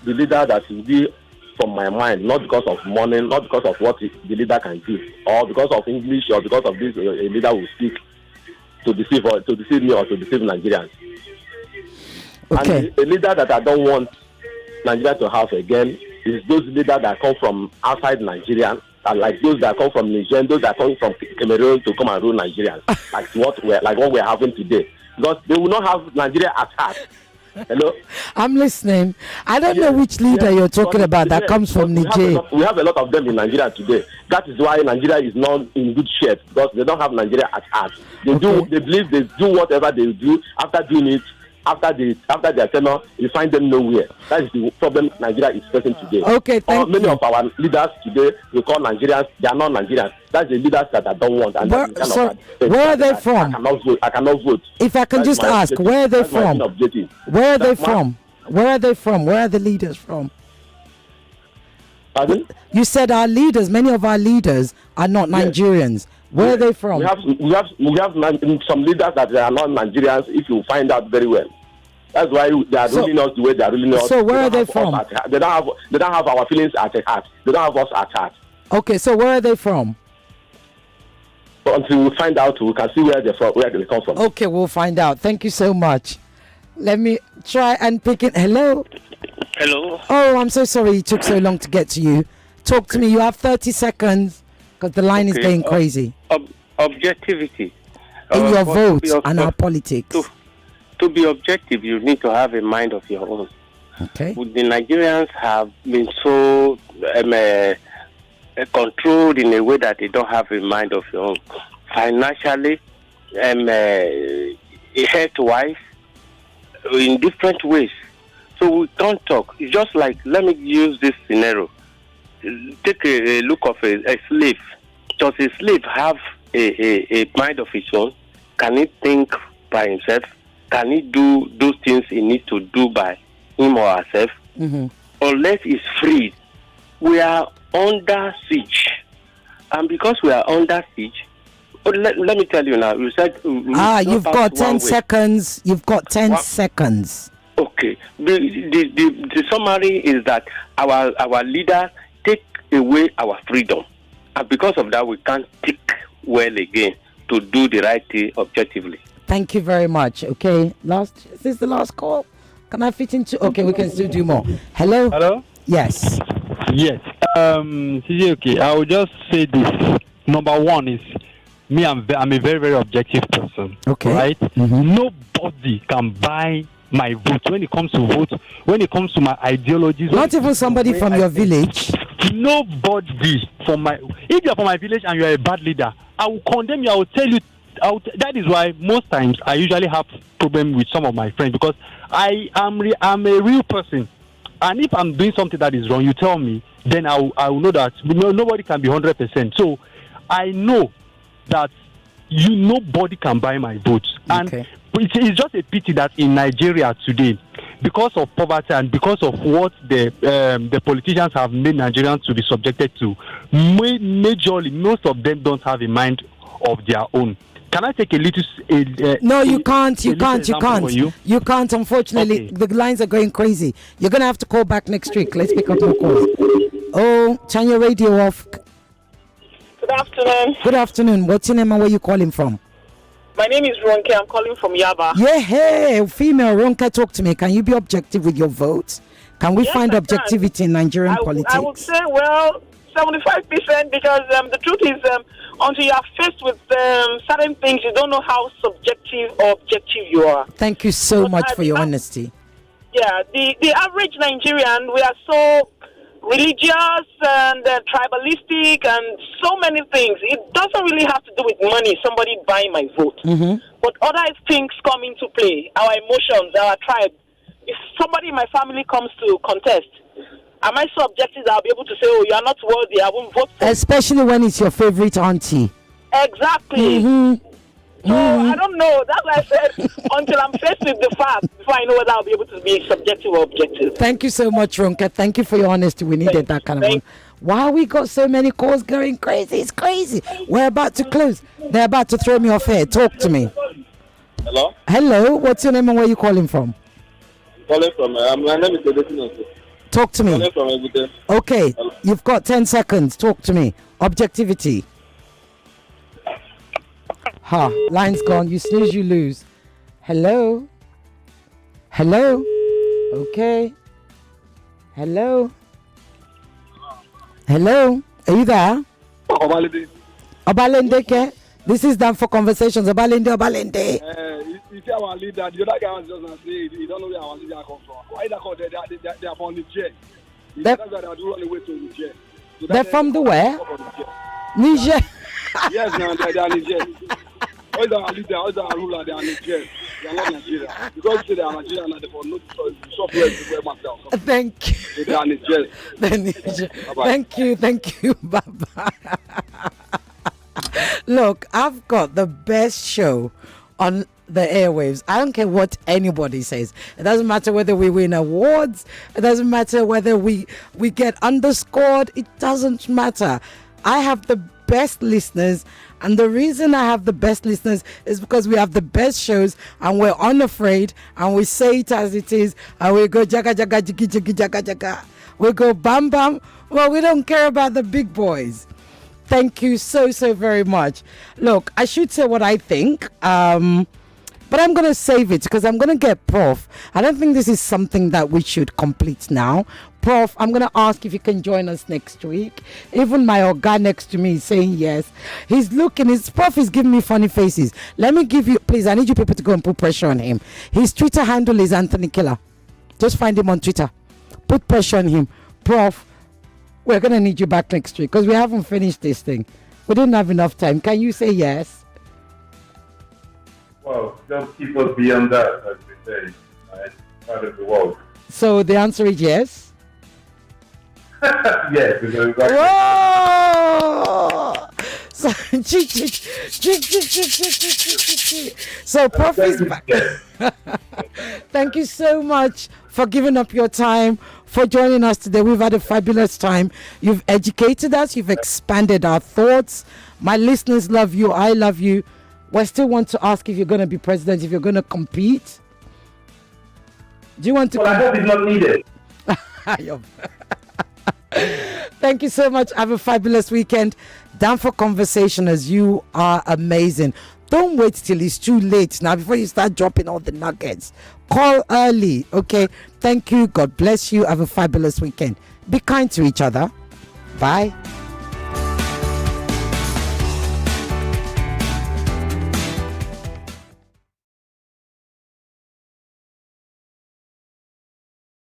S4: leader that will be from my mind, not because of money, not because of what the leader can give, or because of English, or because of this a leader will speak to deceive me or to deceive Nigerians.
S1: Okay.
S4: And a leader that I don't want Nigeria to have again is those leaders that come from outside Nigeria, and like those that come from Niger, those that come from Cameroon to come and rule Nigerians, like what we're having today, because they will not have Nigeria at heart. Hello,
S1: I'm listening. I don't know which leader you're talking about that comes from Niger.
S4: We have a lot of them in Nigeria today. That is why Nigeria is not in good shape, because they don't have Nigeria at heart. They believe they do whatever they do. After doing it, after their tenure, you find them nowhere. That is the problem Nigeria is facing today.
S1: Okay, thank you.
S4: Many of our leaders today, we call Nigerians, they are not Nigerians. That's the leaders that I don't want. And
S1: where are they from?
S4: I cannot vote.
S1: If I can just ask, where are they from? Where are they from? Where are they from? Where are the leaders from?
S4: Pardon?
S1: You said our leaders, many of our leaders are not Nigerians. Where are they from?
S4: We have some leaders that are not Nigerians, if you find out very well. That's why they are ruling us the way they are ruling us.
S1: So where are they from?
S4: They don't have our feelings at heart. They don't have us at heart.
S1: Okay, so where are they from?
S4: Until we find out, we can see where they come from.
S1: Okay, we'll find out. Thank you so much. Let me try and pick it. Hello?
S22: Hello?
S1: Oh, I'm so sorry it took so long to get to you. Talk to me. You have 30 seconds because the line is going crazy.
S22: Objectivity.
S1: In your vote and our politics.
S22: To be objective, you need to have a mind of your own.
S1: Okay.
S22: The Nigerians have been so controlled in a way that they don't have a mind of your own. Financially, health-wise, in different ways. So we don't talk. It's just like, let me use this scenario. Take a look of a slave. Does a slave have a mind of his own? Can he think by himself? Can he do those things he needs to do by him or herself?
S1: Mm-hmm.
S22: Unless he's freed, we are under siege. And because we are under siege, let me tell you now, you said...
S1: you've got 10 seconds. You've got 10 seconds.
S22: Okay. The summary is that our leaders take away our freedom. And because of that, we can't think well again to do the right thing objectively.
S1: Thank you very much. Okay, is this the last call? Can I fit into? Okay, we can still do more. Hello.
S23: Hello.
S1: Yes.
S23: Yes. Okay. I will just say this. Number one is me. I'm a very, very objective person.
S1: Okay.
S23: Right.
S1: Mm-hmm.
S23: Nobody can buy my vote when it comes to vote. When it comes to my ideologies.
S1: Not even somebody from your village.
S23: Nobody from my. If you're from my village and you're a bad leader, I will condemn you. I will tell you. That is why most times I usually have problem with some of my friends, because I'm a real person, and if I'm doing something that is wrong, you tell me, then I will know that nobody can be 100%. So I know that nobody can buy my vote, and it's just a pity that in Nigeria today, because of poverty and because of what the politicians have made Nigerians to be subjected to, majorly most of them don't have a mind of their own. Can I take a little?
S1: No, you can't. You can't. You can't. Unfortunately, the lines are going crazy. You're gonna have to call back next week. Let's pick up more calls. Oh, turn your radio off.
S24: Good afternoon.
S1: Good afternoon. What's your name and where you calling from?
S24: My name is Ronke. I'm calling from Yaba.
S1: Yeah, hey, female Ronke, talk to me. Can you be objective with your votes? Can we find objectivity in Nigerian politics?
S24: I would say, 75%, because the truth is, until you are faced with certain things, you don't know how subjective or objective you are.
S1: Thank you so much for your honesty.
S24: Yeah, the average Nigerian, we are so religious and tribalistic and so many things. It doesn't really have to do with money, somebody buying my vote.
S1: Mm-hmm.
S24: But other things come into play, our emotions, our tribe. If somebody in my family comes to contest, am I so objective that I'll be able to say, oh, you are not worthy, I won't vote for you?
S1: Especially when it's your favorite auntie.
S24: Exactly.
S1: Mm-hmm.
S24: So I don't know. That's why I said until I'm faced with the facts before I know whether I'll be able to be subjective or objective.
S1: Thank you so much, Ronke. Thank you for your honesty. We needed that kind of one. Wow, we got so many calls going crazy. It's crazy. We're about to close. They're about to throw me off here. Talk to me.
S5: Hello?
S1: Hello. What's your name and where are you calling from?
S5: Calling from, my name is Ireti.
S1: Talk to me.
S5: Calling from Ebute.
S1: Okay, you've got 10 seconds. Talk to me. Objectivity. Line's gone. You snooze, you lose. Hello? Hello? Okay. Hello? Hello? Are you there? Obalende. This is done for conversations. Obalende.
S7: You see our leader, the other guy was just going to say, you don't know where our leader comes from. Why they are from Niger. That's why they are doing the way to Niger. So
S1: they're from the where? Niger.
S7: Yes, no, they are Niger. All the leader, all the ruler, they are Niger. They are not Nigeria. Because they are Nigerian and they for no software to wear myself.
S1: Thank you.
S7: So they are Niger.
S1: Thank you. Bye-bye. Look, I've got the best show on the airwaves. I don't care what anybody says. It doesn't matter whether we win awards. It doesn't matter whether we get underscored. It doesn't matter. I have the best listeners, and the reason I have the best listeners is because we have the best shows and we're unafraid and we say it as it is and we go jaga jaga jiggy jiggy jaga jaga. We go bam bam. Well, we don't care about the big boys. Thank you so very much. Look, I should say what I think, but I'm going to save it because I'm going to get Prof. I don't think this is something that we should complete now. Prof, I'm going to ask if you can join us next week. Even my guy next to me is saying yes. He's looking, Prof is giving me funny faces. Let me give you, please, I need you people to go and put pressure on him. His Twitter handle is Anthony Killa. Just find him on Twitter. Put pressure on him. Prof, we're going to need you back next week because we haven't finished this thing. We didn't have enough time. Can you say yes?
S2: Well, just keep us beyond that, as we say. Part of the world.
S1: So the answer is yes?
S2: Yes.
S1: Whoa! So Prof is back. Thank you so much for giving up your time, for joining us today. We've had a fabulous time. You've educated us. You've expanded our thoughts. My listeners love you. I love you. We still want to ask if you're going to be president, if you're going to compete. Do you want to?
S2: Well, I hope it's not needed.
S1: Thank you so much. Have a fabulous weekend. Down for conversation, as you are amazing. Don't wait till it's too late now before you start dropping all the nuggets. Call early, okay? Thank you. God bless you. Have a fabulous weekend. Be kind to each other. Bye.